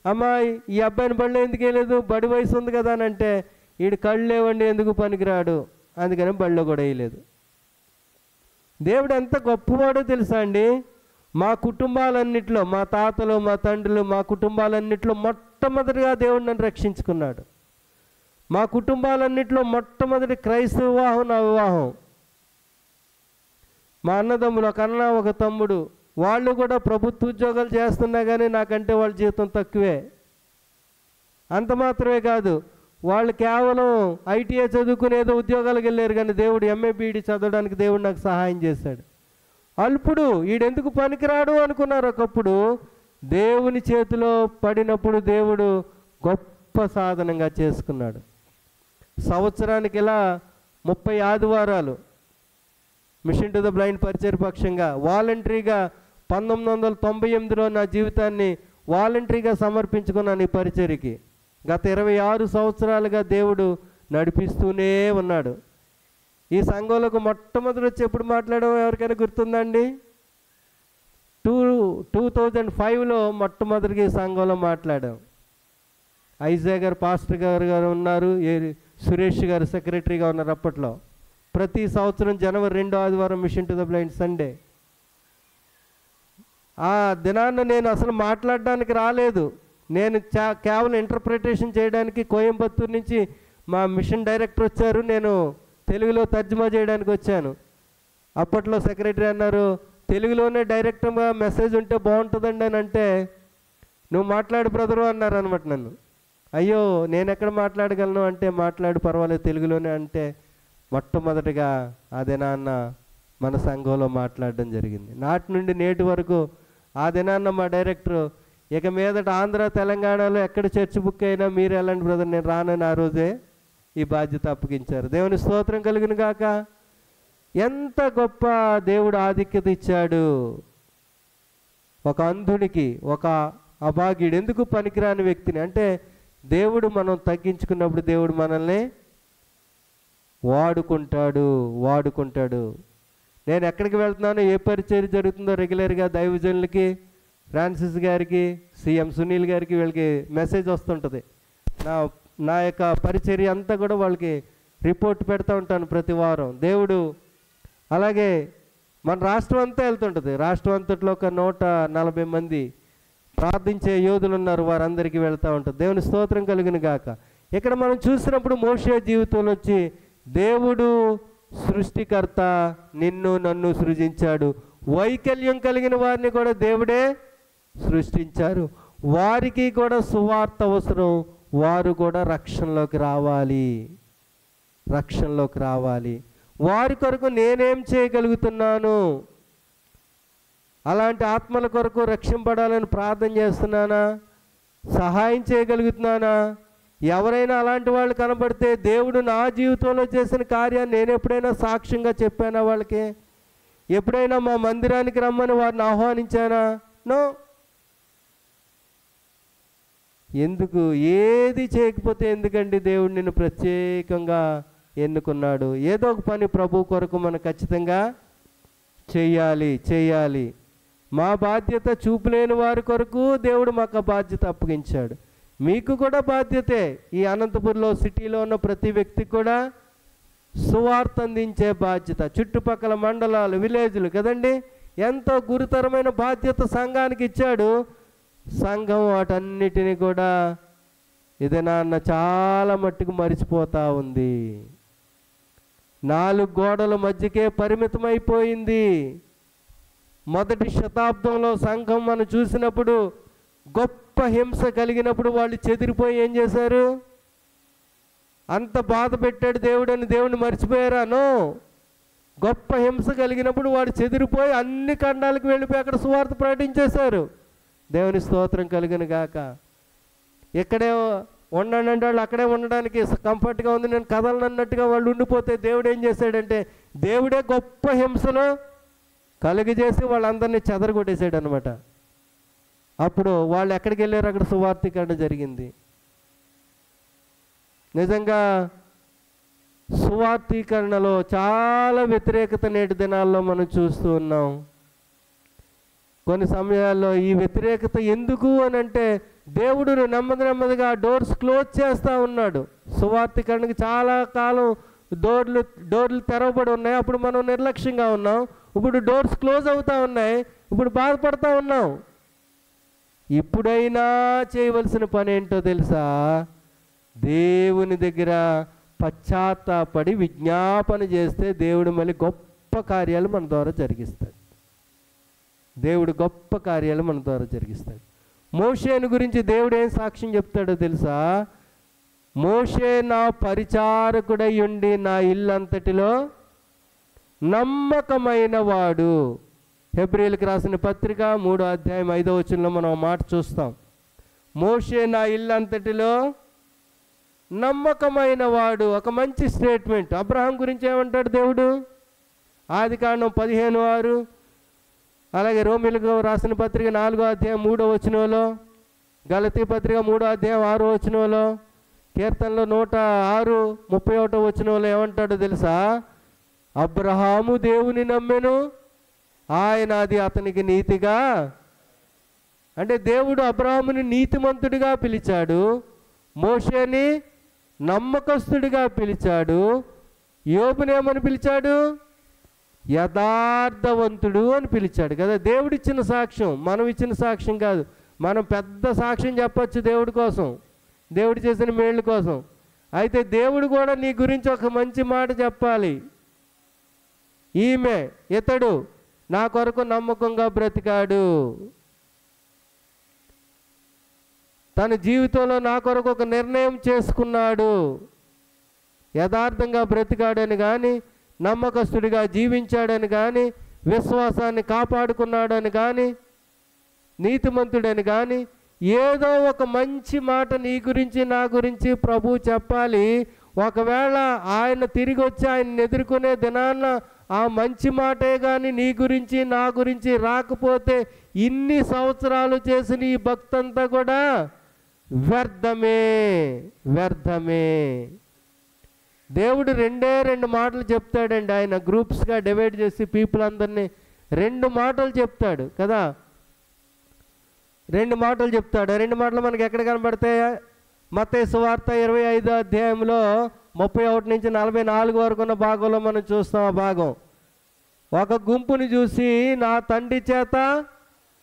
అమ్మాయి ఈ అబ్బాయిని బడిలో ఎందుకు వేయలేదు, బడి వయసు ఉంది కదా అని అంటే, వీడు కళ్ళు లేవండి ఎందుకు పనికిరాడు, అందుకని బడిలో కూడా వేయలేదు. దేవుడు ఎంత గొప్పవాడో తెలుసా అండి. మా కుటుంబాలన్నిట్లో, మా తాతలు, మా తండ్రులు, మా కుటుంబాలన్నిట్లో మొట్టమొదటిగా దేవుడు నన్ను రక్షించుకున్నాడు. మా కుటుంబాలన్నిట్లో మొట్టమొదటి క్రైస్తవ వివాహం నా వివాహం. మా అన్నదమ్ములు, ఒక అన్న ఒక తమ్ముడు, వాళ్ళు కూడా ప్రభుత్వ ఉద్యోగాలు చేస్తున్నా కానీ నాకంటే వాళ్ళ జీవితం తక్కువే. అంత మాత్రమే కాదు, వాళ్ళు కేవలం ఐటీఐ చదువుకుని ఏదో ఉద్యోగాలకు వెళ్ళారు, కానీ దేవుడు ఎంఏ బీఈడి చదవడానికి దేవుడు నాకు సహాయం చేశాడు. అల్పుడు, వీడెందుకు పనికిరాడు అనుకున్నారు ఒకప్పుడు. దేవుని చేతిలో పడినప్పుడు దేవుడు గొప్ప సాధనంగా చేసుకున్నాడు. సంవత్సరానికి ఇలా 30 ఆదివారాలు మిషన్ టు ద బ్లైండ్ పరిచయ పక్షంగా వాలంటరీగా 1998లో నా జీవితాన్ని వాలంటరీగా సమర్పించుకున్నాను ఈ పరిచర్యకి. గత 26 సంవత్సరాలుగా దేవుడు నడిపిస్తూనే ఉన్నాడు. ఈ సంఘంలోకి మొట్టమొదటి వచ్చి ఎప్పుడు మాట్లాడడం ఎవరికైనా గుర్తుందండి? 2005లో మొట్టమొదటిగా ఈ సంఘంలో మాట్లాడాం. ఐజా గారు పాస్టర్ గారు ఉన్నారు, సురేష్ గారు సెక్రటరీగా ఉన్నారు. అప్పట్లో ప్రతి సంవత్సరం జనవరి 2వ ఆదివారం mission to the blind Sunday. ఆ దినాన్న నేను అసలు మాట్లాడడానికి రాలేదు. నేను కేవలం ఇంటర్ప్రిటేషన్ చేయడానికి కోయంబత్తూరు నుంచి మా మిషన్ డైరెక్టర్ వచ్చారు, నేను తెలుగులో తర్జుమా చేయడానికి వచ్చాను. అప్పట్లో సెక్రటరీ అన్నారు, తెలుగులోనే డైరెక్ట్గా మెసేజ్ ఉంటే బాగుంటుందండి అని అంటే, నువ్వు మాట్లాడు బ్రదరు అన్నారు అనమాట నన్ను. అయ్యో నేను ఎక్కడ మాట్లాడగలను అంటే, మాట్లాడు పర్వాలేదు తెలుగులోనే అంటే, మొట్టమొదటిగా ఆ దినాన్న మన సంఘంలో మాట్లాడడం జరిగింది. నాటి నుండి నేటి వరకు ఆ దినాన్న మా డైరెక్టరు, ఇక మీదట ఆంధ్ర తెలంగాణలో ఎక్కడ చర్చ్ బుక్ అయినా మీరు వెళ్ళండి బ్రదర్, నేను రానని ఆ రోజే ఈ బాధ్యత అప్పగించారు. దేవుని స్తోత్రం కలుగును గాక. ఎంత గొప్ప దేవుడు ఆధిక్యత ఇచ్చాడు ఒక అంధునికి, ఒక అభాగ్యుడు, ఎందుకు పనికిరాని వ్యక్తిని. అంటే దేవుడు మనం తగ్గించుకున్నప్పుడు దేవుడు మనల్ని వాడుకుంటాడు. నేను ఎక్కడికి వెళ్తున్నానో, ఏ పరిచర్య జరుగుతుందో రెగ్యులర్గా దైవజనులకి, ఫ్రాన్సిస్ గారికి, సీఎం సునీల్ గారికి వీళ్ళకి మెసేజ్ వస్తుంటుంది. నా యొక్క పరిచర్య అంతా కూడా వాళ్ళకి రిపోర్ట్ పెడతా ఉంటాను ప్రతి వారం. దేవుడు అలాగే మన రాష్ట్రం అంతా వెళ్తుంటుంది. రాష్ట్రం అంతట్లో ఒక 140 మంది ప్రార్థించే యోధులు ఉన్నారు, వారందరికీ వెళ్తూ ఉంటుంది. దేవుని స్తోత్రం కలుగును గాక. ఇక్కడ మనం చూసినప్పుడు మోషే జీవితంలో వచ్చి, దేవుడు సృష్టికర్త, నిన్ను నన్ను సృజించాడు. వైకల్యం కలిగిన వారిని కూడా దేవుడే సృష్టించారు. వారికి కూడా సువార్త అవసరం, వారు కూడా రక్షణలోకి రావాలి. వారి కొరకు నేనేం చేయగలుగుతున్నాను? అలాంటి ఆత్మల కొరకు రక్షింపడాలని ప్రార్థన చేస్తున్నానా? సహాయం చేయగలుగుతున్నానా? ఎవరైనా అలాంటి వాళ్ళు కనబడితే దేవుడు నా జీవితంలో చేసిన కార్యాన్ని నేను ఎప్పుడైనా సాక్ష్యంగా చెప్పానా? వాళ్ళకి ఎప్పుడైనా మా మందిరానికి రమ్మని వారిని ఆహ్వానించానా? నో. ఎందుకు? ఏది చేయకపోతే ఎందుకండి దేవుడు నిన్ను ప్రత్యేకంగా ఎన్నుకున్నాడు? ఏదో ఒక పని ప్రభు కొరకు మనం ఖచ్చితంగా చేయాలి. మా బాధ్యత చూపులేని వారి కొరకు దేవుడు మాకు బాధ్యత అప్పగించాడు. మీకు కూడా బాధ్యతే. ఈ అనంతపురంలో సిటీలో ఉన్న ప్రతి వ్యక్తికి కూడా సువార్త అందించే బాధ్యత. చుట్టుపక్కల మండలాలు, విలేజ్లు కదండి, ఎంతో గురుతరమైన బాధ్యత సంఘానికి ఇచ్చాడు. సంఘం వాటన్నిటిని కూడా ఇదేనాన్న చాలా మట్టుకు మరిచిపోతూ ఉంది. 4 గోడల మధ్యకే పరిమితమైపోయింది. మొదటి శతాబ్దంలో సంఘం మనం చూసినప్పుడు గొప్ప హింస కలిగినప్పుడు వాళ్ళు చెదిరిపోయి ఏం చేశారు? అంత బాధ పెట్టాడు దేవుడు అని దేవుడిని మర్చిపోయారా? నో. గొప్ప హింస కలిగినప్పుడు వాడు చెదిరిపోయి అన్ని ఖండాలకు వెళ్ళిపోయి అక్కడ సువార్త ప్రకటించేశారు. దేవుని స్తోత్రం కలుగును గాక. ఇక్కడే ఉండండి అంటే వాళ్ళు అక్కడే ఉండడానికి కంఫర్ట్గా ఉంది, నేను కదలను అన్నట్టుగా వాళ్ళు ఉండిపోతే దేవుడు ఏం చేశాడంటే, దేవుడే గొప్ప హింసను కలుగజేసి వాళ్ళందరినీ చెదరగొట్టేశాడు అనమాట. అప్పుడు వాళ్ళు ఎక్కడికి వెళ్ళారు? అక్కడ సువార్తీకరణ జరిగింది. నిజంగా సువార్తీకరణలో చాలా వ్యతిరేకత నేటి దినాల్లో మనం చూస్తూ ఉన్నాం. కొన్ని సమయాల్లో ఈ వ్యతిరేకత ఎందుకు అని అంటే, దేవుడు నెమ్మదిగా డోర్స్ క్లోజ్ చేస్తూ ఉన్నాడు. సువార్తీకరణకి చాలా కాలం డోర్లు తెరవబడి ఉన్నాయి. అప్పుడు మనం నిర్లక్ష్యంగా ఉన్నాం. ఇప్పుడు డోర్స్ క్లోజ్ అవుతూ ఉన్నాయి. ఇప్పుడు బాధపడుతూ ఉన్నాం. ఇప్పుడైనా చేయవలసిన పని ఏంటో తెలుసా? దేవుని దగ్గర పశ్చాత్తాపడి విజ్ఞాపన చేస్తే దేవుడు మళ్ళీ గొప్ప కార్యాలు మన ద్వారా జరిగిస్తాడు. మోషేను గురించి దేవుడు ఏం సాక్ష్యం చెప్తాడో తెలుసా? మోషే నా పరిచారకుడై ఉండి నా ఇల్లంతటిలో నమ్మకమైన వాడు. హెబ్రీయులకు రాసిన పత్రిక 3వ అధ్యాయం 5వ వచనంలో మనం ఆ మాట చూస్తాం. మోషే నా ఇల్లంతటిలో నమ్మకమైన వాడు. ఒక మంచి స్టేట్మెంట్. అబ్రహాం గురించి ఏమంటాడు దేవుడు? ఆదికాండం 15:6, అలాగే రోమిలకు రాసిన పత్రిక 4వ అధ్యాయం 3వ వచనంలో, గలతీ పత్రిక 3వ అధ్యాయం 6వ వచనంలో, కీర్తనలో 106:31 వచనంలో ఏమంటాడో తెలుసా? అబ్రహాము దేవుని నమ్మెను, ఆయన అది అతనికి నీతిగా. అంటే దేవుడు అబ్రహాముని నీతిమంతుడిగా పిలిచాడు, మోషేని నమ్మకస్తుడిగా పిలిచాడు, యోబుని ఏమని పిలిచాడు? యథార్థవంతుడు అని పిలిచాడు కదా. దేవుడిచ్చిన సాక్ష్యం, మనం ఇచ్చిన సాక్ష్యం కాదు. మనం పెద్ద సాక్ష్యం చెప్పచ్చు దేవుడి కోసం, దేవుడు చేసిన మేళ్ళ కోసం. అయితే దేవుడు కూడా నీ గురించి ఒక మంచి మాట చెప్పాలి. ఇతడు నా కొరకు నమ్మకంగా బ్రతికాడు, తన జీవితంలో నా కొరకు ఒక నిర్ణయం చేసుకున్నాడు, యథార్థంగా బ్రతికాడని కానీ, నమ్మకస్తుడిగా జీవించాడని కానీ, విశ్వాసాన్ని కాపాడుకున్నాడని కానీ, నీతిమంతుడని కానీ, ఏదో ఒక మంచి మాట నీ గురించి నా గురించి ప్రభు చెప్పాలి. ఒకవేళ ఆయన తిరిగి వచ్చి ఆయన్ని ఎదుర్కొనే దినాన్న ఆ మంచి మాటే కానీ నీ గురించి నా గురించి రాకపోతే ఇన్ని సంవత్సరాలు చేసిన ఈ భక్తంతా కూడా వ్యర్థమే. దేవుడు 2 మాటలు చెప్తాడండి. ఆయన గ్రూప్స్గా డివైడ్ చేసి పీపుల్ అందరినీ 2 మాటలు చెప్తాడు కదా. 2 మాటలు చెప్తాడు. 2 మాటలు మనకి ఎక్కడ కనబడతాయా? మత్తయి సువార్త 25వ అధ్యాయంలో 31 నుంచి 44 వరకు ఉన్న భాగంలో మనం చూస్తాం. ఆ భాగం, ఒక గుంపుని చూసి, నా తండ్రి చేత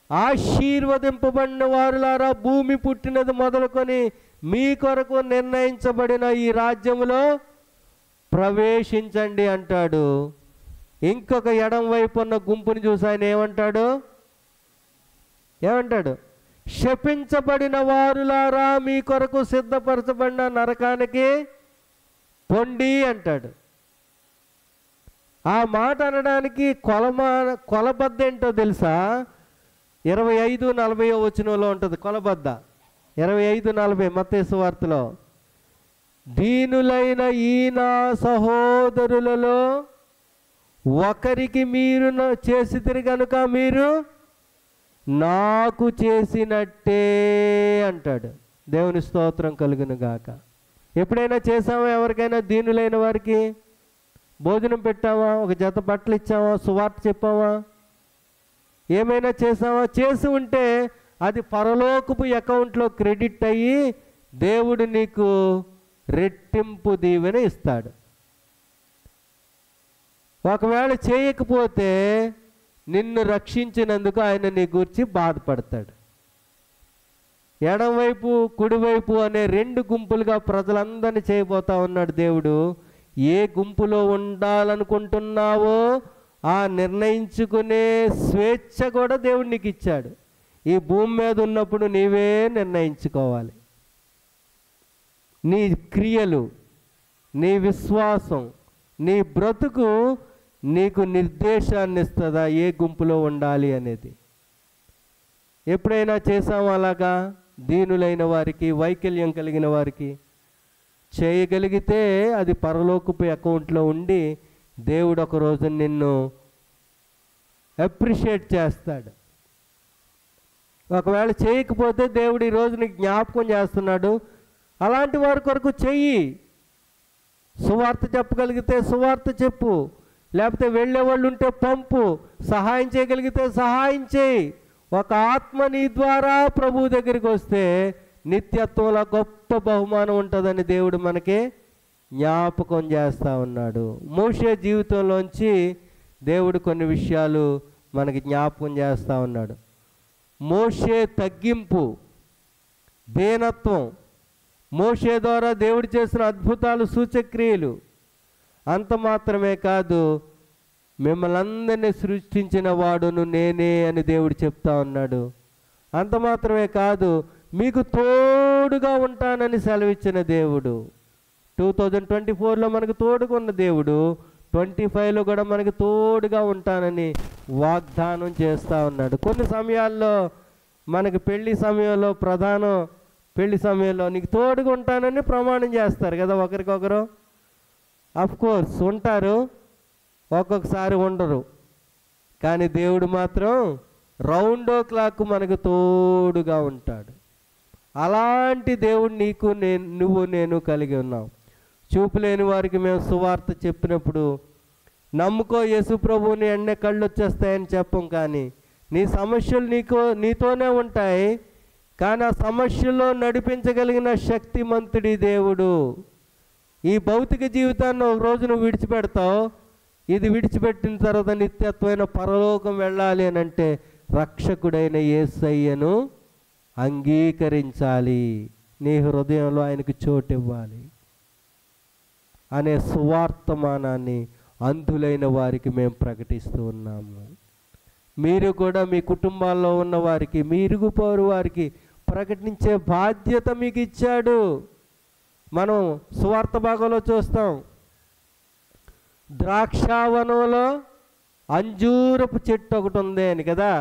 ఆశీర్వదింపబడిన వారులారా, భూమి పుట్టినది మొదలుకొని మీ కొరకు నిర్ణయించబడిన ఈ రాజ్యములో ప్రవేశించండి అంటాడు. ఇంకొక ఎడం వైపు ఉన్న గుంపుని చూసి ఆయన ఏమంటాడు? శపించబడిన వారులారా, మీ కొరకు సిద్ధపరచబడిన నరకానికి పొండి అంటాడు. ఆ మాట అనడానికి కొలబద్ద ఏంటో తెలుసా? 25:40 వచనంలో ఉంటుంది కొలబద్ద. 25:40 మత్తయి సువార్తలో, దీనులైన ఈ నా సహోదరులలో ఒకరికి మీరు చేసితిరి కనుక మీరు నాకు చేసినట్టే అంటాడు. దేవుని స్తోత్రం కలుగును గాక. ఎప్పుడైనా చేసామా? ఎవరికైనా దీనులైన వారికి భోజనం పెట్టామా? ఒక జత బట్టలు ఇచ్చామా? సువార్త చెప్పామా? ఏమైనా చేసామా? చేసి ఉంటే అది పరలోకపు అకౌంట్లో క్రెడిట్ అయ్యి దేవుడు నీకు రెట్టింపు దీవెన ఇస్తాడు. ఒకవేళ చేయకపోతే నిన్ను రక్షించినందుకు ఆయన నీ గురించి బాధపడతాడు. ఎడంవైపు కుడివైపు అనే 2 గుంపులుగా ప్రజలందరినీ చేయబోతా ఉన్నాడు దేవుడు. ఏ గుంపులో ఉండాలనుకుంటున్నావో ఆ నిర్ణయించుకునే స్వేచ్ఛ కూడా దేవుడు నీకు ఇచ్చాడు. ఈ భూమి మీద ఉన్నప్పుడు నీవే నిర్ణయించుకోవాలి. నీ క్రియలు, నీ విశ్వాసం, నీ బ్రతుకు నీకు నిర్దేశాన్ని ఇస్తుందా ఏ గుంపులో ఉండాలి అనేది. ఎప్పుడైనా చేసాము అలాగా? దీనులైన వారికి, వైకల్యం కలిగిన వారికి చేయగలిగితే అది పరలోకపు అకౌంట్లో ఉండి దేవుడు ఒక రోజు నిన్ను అప్రిషియేట్ చేస్తాడు. ఒకవేళ చేయకపోతే దేవుడు ఈరోజు నీకు జ్ఞాపకం చేస్తున్నాడు. అలాంటి వారి కొరకు చెయ్యి. సువార్త చెప్పగలిగితే సువార్త చెప్పు, లేకపోతే వెళ్ళేవాళ్ళు ఉంటే పంపు, సహాయం చేయగలిగితే సహాయం చేయి. ఒక ఆత్మ నీ ద్వారా ప్రభు దగ్గరికి వస్తే నిత్యత్వంలో గొప్ప బహుమానం ఉంటుందని దేవుడు మనకి జ్ఞాపకం చేస్తూ ఉన్నాడు. మోషే జీవితంలోంచి దేవుడు కొన్ని విషయాలు మనకి జ్ఞాపకం చేస్తూ ఉన్నాడు. మోషే తగ్గింపు, దీనత్వం, మోషే ద్వారా దేవుడు చేసిన అద్భుతాలు, సూచక్రియలు. అంత మాత్రమే కాదు, మిమ్మల్ని అందరినీ సృష్టించిన వాడును నేనే అని దేవుడు చెప్తా ఉన్నాడు. అంత మాత్రమే కాదు, మీకు తోడుగా ఉంటానని సెలవిచ్చిన దేవుడు. 2024లో మనకు తోడుగా ఉన్న దేవుడు 25లో కూడా మనకి తోడుగా ఉంటానని వాగ్దానం చేస్తూ ఉన్నాడు. కొన్ని సమయాల్లో మనకి పెళ్లి సమయంలో పెళ్లి సమయంలో నీకు తోడుగా ఉంటానని ప్రమాణం చేస్తారు కదా ఒకరికొకరు. కోర్స్ ఉంటారు, ఒక్కొక్కసారి ఉండరు. కానీ దేవుడు మాత్రం రౌండో క్లాక్ మనకు తోడుగా ఉంటాడు. అలాంటి దేవుడు నువ్వు నేను కలిగి ఉన్నాం. చూపు లేని వారికి మేము సువార్త చెప్పినప్పుడు నమ్ముకో యేసు ప్రభువుని ఎన్నే కళ్ళు వచ్చేస్తాయని చెప్పం. కానీ నీ సమస్యలు నీతోనే ఉంటాయి. కానీ ఆ సమస్యల్లో నడిపించగలిగిన శక్తిమంతుడి దేవుడు. ఈ భౌతిక జీవితాన్ని ఒక రోజు నువ్వు విడిచిపెడతావు. ఇది విడిచిపెట్టిన తర్వాత నిత్యత్వమైన పరలోకం వెళ్ళాలి అని అంటే రక్షకుడైన యేసయ్యను అంగీకరించాలి, నీ హృదయంలో ఆయనకు చోటు ఇవ్వాలి అనే సువార్తమానాన్ని అంధులైన వారికి మేము ప్రకటిస్తూ ఉన్నాము. మీరు కూడా మీ కుటుంబాల్లో ఉన్న వారికి, మీ ఇరుగుపోరు వారికి ప్రకటించే బాధ్యత మీకు ఇచ్చాడు. మనం సువార్త భాగంలో చూస్తాం, ద్రాక్షావనంలో అంజూరపు చెట్టు ఒకటి ఉంది అని కదా.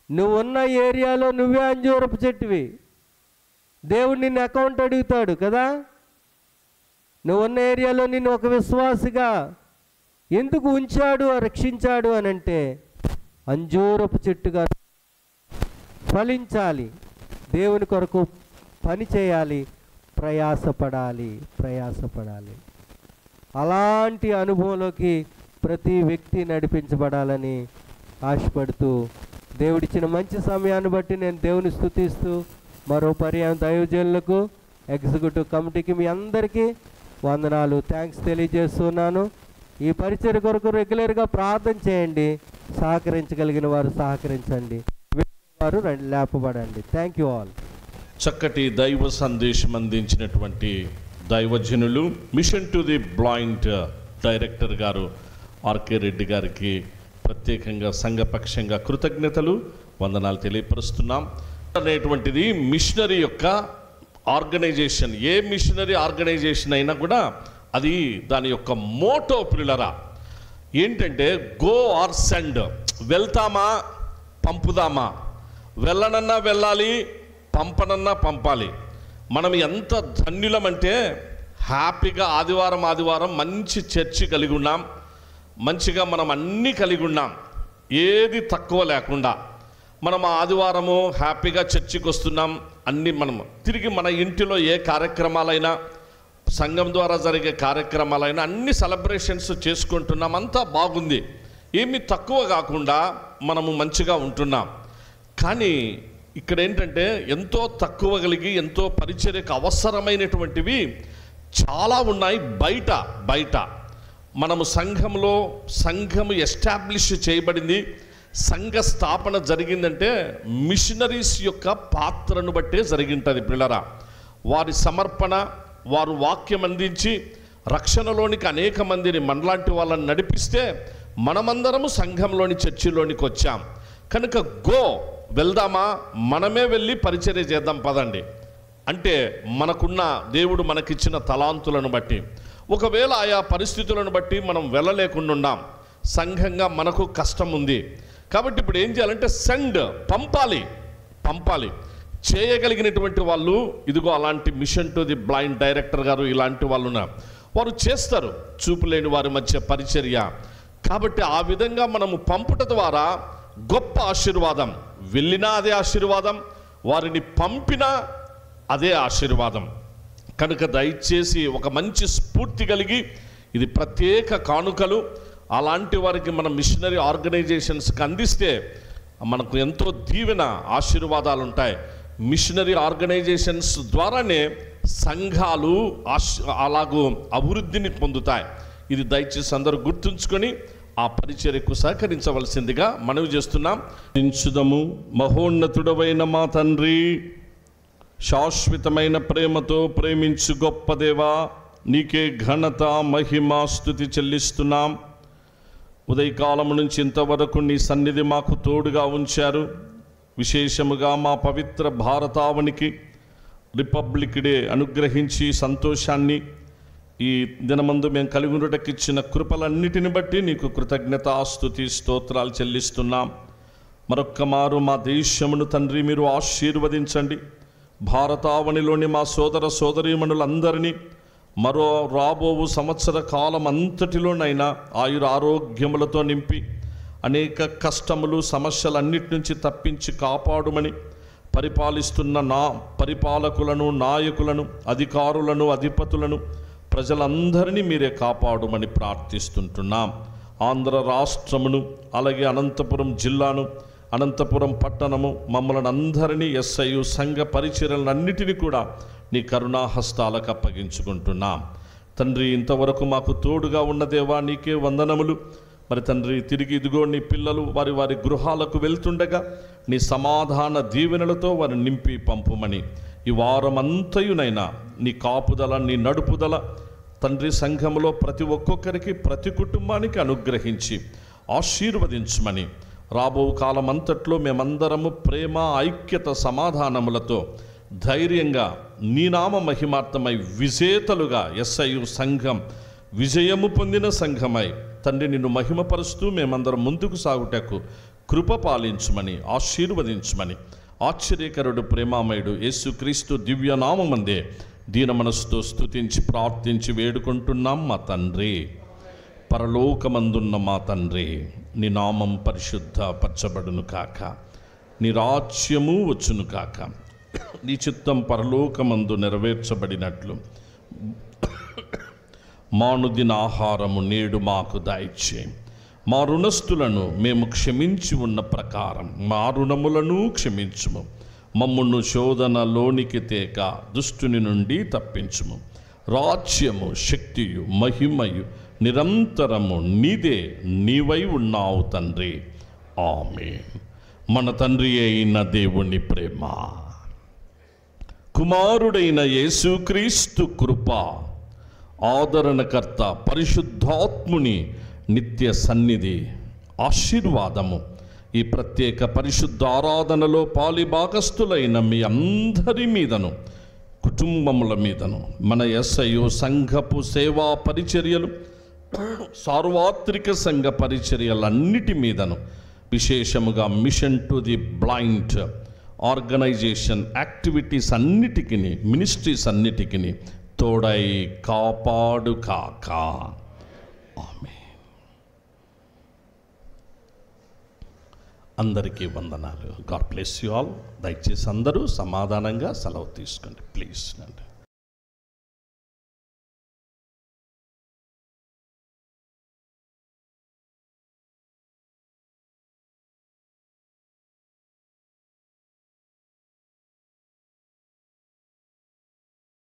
నువ్వు ఉన్న ఏరియాలో నువ్వే అంజూరపు చెట్టువి. దేవుడు నిన్ను అకౌంట్ అడుగుతాడు కదా. నువ్వు ఉన్న ఏరియాలో నిన్ను ఒక విశ్వాసిగా ఎందుకు ఉంచాడు, రక్షించాడు అని అంటే అంజూరపు చెట్టుగా ఫలించాలి, దేవుని కొరకు పని చేయాలి, ప్రయాసపడాలి. అలాంటి అనుభవంలోకి ప్రతి వ్యక్తి నడిపించబడాలని ఆశపడుతూ దేవుడిచ్చిన మంచి సమయాన్ని బట్టి నేను దేవుని స్తుతిస్తూ మరో పర్యాయం దైవజనులకు, ఎగ్జిక్యూటివ్ కమిటీకి మీ అందరికీ వందనాలు, థ్యాంక్స్ తెలియజేస్తున్నాను. ఈ పరిచర్య కొరకు రెగ్యులర్గా ప్రార్థన చేయండి. సహకరించగలిగిన వారు సహకరించండి, వారు లేపబడండి. Thank you all. చక్కటి దైవ సందేశం అందించినటువంటి దైవజనులు, mission to the blind director garu R K Reddy గారికి ప్రత్యేకంగా సంఘపక్షంగా కృతజ్ఞతలు, వందనాలు తెలియపరుస్తున్నాం. అనేటువంటిది మిషనరీ యొక్క ఆర్గనైజేషన్. ఏ మిషనరీ ఆర్గనైజేషన్ అయినా కూడా అది దాని యొక్క మోటో ప్రిలరా ఏంటంటే గో ఆర్ సెండ్. వెళ్తామా పంపుదామా, వెళ్ళనన్నా వెళ్ళాలి, పంపనన్నా పంపాలి. మనం ఎంత ధన్యులమంటే హ్యాపీగా ఆదివారం మంచి చర్చి కలిగి ఉన్నాం, మంచిగా మనం అన్నీ కలిగి ఉన్నాం, ఏది తక్కువ లేకుండా మనం ఆదివారము హ్యాపీగా చర్చికి వస్తున్నాం. అన్నీ మనం తిరిగి మన ఇంటిలో ఏ కార్యక్రమాలైనా, సంఘం ద్వారా జరిగే కార్యక్రమాలైనా అన్ని సెలబ్రేషన్స్ చేసుకుంటున్నాం, అంతా బాగుంది, ఏమీ తక్కువ కాకుండా మనము మంచిగా ఉంటున్నాం. కానీ ఇక్కడ ఏంటంటే ఎంతో తక్కువ కలిగి ఎంతో పరిచర్యకు అవసరమైనటువంటివి చాలా ఉన్నాయి బయట. మనము సంఘము ఎస్టాబ్లిష్ చేయబడింది, సంఘ స్థాపన జరిగిందంటే మిషనరీస్ యొక్క పాత్రను బట్టే జరిగింటుంది పిల్లరా. వారి సమర్పణ, వారు వాక్యం అందించి రక్షణలోనికి అనేక మందిని మనలాంటి వాళ్ళని నడిపిస్తే మనమందరము సంఘంలోని చర్చిలోనికి వచ్చాం. కనుక వెళ్దామా, మనమే వెళ్ళి పరిచర్య చేద్దాం పదండి అంటే మనకున్న దేవుడు మనకిచ్చిన తలాంతులను బట్టి, ఒకవేళ ఆయా పరిస్థితులను బట్టి మనం వెళ్ళలేకుండా ఉన్నాం, సంఘంగా మనకు కష్టం ఉంది కాబట్టి ఇప్పుడు ఏం చేయాలంటే పంపాలి. చేయగలిగినటువంటి వాళ్ళు ఇదిగో అలాంటి mission to the blind director garu ఇలాంటి వాళ్ళు ఉన్నారు, వారు చేస్తారు చూపు లేని వారి మధ్య పరిచర్య. కాబట్టి ఆ విధంగా మనము పంపుట ద్వారా గొప్ప ఆశీర్వాదం, వెళ్ళినా అదే ఆశీర్వాదం, వారిని పంపినా అదే ఆశీర్వాదం. కనుక దయచేసి ఒక మంచి స్ఫూర్తి కలిగి ఇది ప్రత్యేక కానుకలు అలాంటి వారికి మన మిషనరీ ఆర్గనైజేషన్స్కి అందిస్తే మనకు ఎంతో దీవెన ఆశీర్వాదాలు ఉంటాయి. మిషనరీ ఆర్గనైజేషన్స్ ద్వారానే సంఘాలు అలాగూ అభివృద్ధిని పొందుతాయి. ఇది దయచేసి అందరూ గుర్తుంచుకొని ఆ పరిచర్యకు సహకరించవలసిందిగా మనవి చేస్తున్నాం. దించుదము. మహోన్నతుడవైన మా తండ్రి, శాశ్వతమైన ప్రేమతో ప్రేమించు గొప్ప దేవా, నీకే ఘనత మహిమ స్తుతి చెల్లిస్తున్నాం. ఉదయకాలం నుంచి ఇంతవరకు నీ సన్నిధి మాకు తోడుగా ఉంచారు. విశేషముగా మా పవిత్ర భారతావనికి రిపబ్లిక్ డే అనుగ్రహించి సంతోషాన్ని ఈ దినమందు మేము కలిగి ఉండటకిచ్చిన కృపలన్నిటిని బట్టి నీకు కృతజ్ఞత స్తుతి స్తోత్రాలు చెల్లిస్తున్నాం. మరొక్క మారు మా దేశమును తండ్రి మీరు ఆశీర్వదించండి. భారతావనిలోని మా సోదర సోదరీమణులందరినీ మరో రాబోవు సంవత్సర కాలం అంతటిలోనైనా ఆయుర ఆరోగ్యములతో నింపి అనేక కష్టములు సమస్యలన్నిటి నుంచి తప్పించి కాపాడుమని పరిపాలిస్తున్న పరిపాలకులను, నాయకులను, అధికారులను, అధిపతులను, ప్రజలందరినీ మీరే కాపాడుమని ప్రార్థిస్తుంటున్నాం. ఆంధ్ర రాష్ట్రమును, అలాగే అనంతపురం జిల్లాను, అనంతపురం పట్టణము, మమ్మల్ని అందరినీ ఎస్ఐయు సంఘ పరిచర్యలన్నిటినీ కూడా నీ కరుణాహస్తాలకు అప్పగించుకుంటున్నాం. తండ్రి, ఇంతవరకు మాకు తోడుగా ఉన్న దేవా నీకే వందనములు. మరి తండ్రి, తిరిగి ఇదిగో నీ పిల్లలు వారి వారి గృహాలకు వెళ్తుండగా నీ సమాధాన దీవెనలతో వారిని నింపి పంపుమని, ఈ వారమంతయునైనా నీ కాపుదల, నీ నడుపుదల తండ్రి సంఘములో ప్రతి ఒక్కొక్కరికి, ప్రతి కుటుంబానికి అనుగ్రహించి ఆశీర్వదించమని, రాబో కాలం అంతట్లో మేమందరము ప్రేమ, ఐక్యత, సమాధానములతో ధైర్యంగా నీ నామ మహిమార్థమై విజేతలుగా ఎస్ఐయు సంఘం విజయము పొందిన సంఘమై తండ్రి నిన్ను మహిమపరుస్తూ మేమందరం ముందుకు సాగుటకు కృప పాలించమని, ఆశీర్వదించమని ఆశ్చర్యకరుడు, ప్రేమామయుడు యేసుక్రీస్తు దివ్యనామమందే దీన మనసుతో స్తుతించి ప్రార్థించి వేడుకుంటున్నాం మా తండ్రి. పరలోకమందున్న మా తండ్రి, నీ నామం పరిశుద్ధపరచబడును కాక, నీ రాజ్యము వచ్చును కాక, నీ చిత్తం పరలోకమందు నెరవేర్చబడినట్లు మానుదిన ఆహారము నేడు మాకు దయచేయి. మా రుణస్థులను మేము క్షమించి ఉన్న ప్రకారం మా రుణములను క్షమించుము. మమ్మును శోధనలోనికి తేక దుష్టుని నుండి తప్పించుము. రాజ్యము, శక్తియు, మహిమయు నిరంతరము నీదే, నీవై ఉన్నావు తండ్రి. ఆమేన్. మన తండ్రి అయిన దేవుని ప్రేమ, కుమారుడైన యేసుక్రీస్తు కృప, ఆదరణకర్త పరిశుద్ధాత్ముని నిత్య సన్నిధి, ఆశీర్వాదము ఈ ప్రత్యేక పరిశుద్ధ ఆరాధనలో పాలిభాగస్థులైన మీ అందరి మీదను, కుటుంబముల మీదను, మన ఎస్ఐయు సంఘపు సేవా పరిచర్యలు, సార్వత్రిక సంఘ పరిచర్యలన్నిటి మీదను, విశేషముగా mission to the blind organisation activities అన్నిటికీ, మినిస్ట్రీస్ అన్నిటికీ తోడై కాపాడు కాక. ఆమేన్. అందరికీ వందనాలు. God bless you all. దయచేసి అందరూ సమాధానంగా సెలవు తీసుకోండి ప్లీజ్.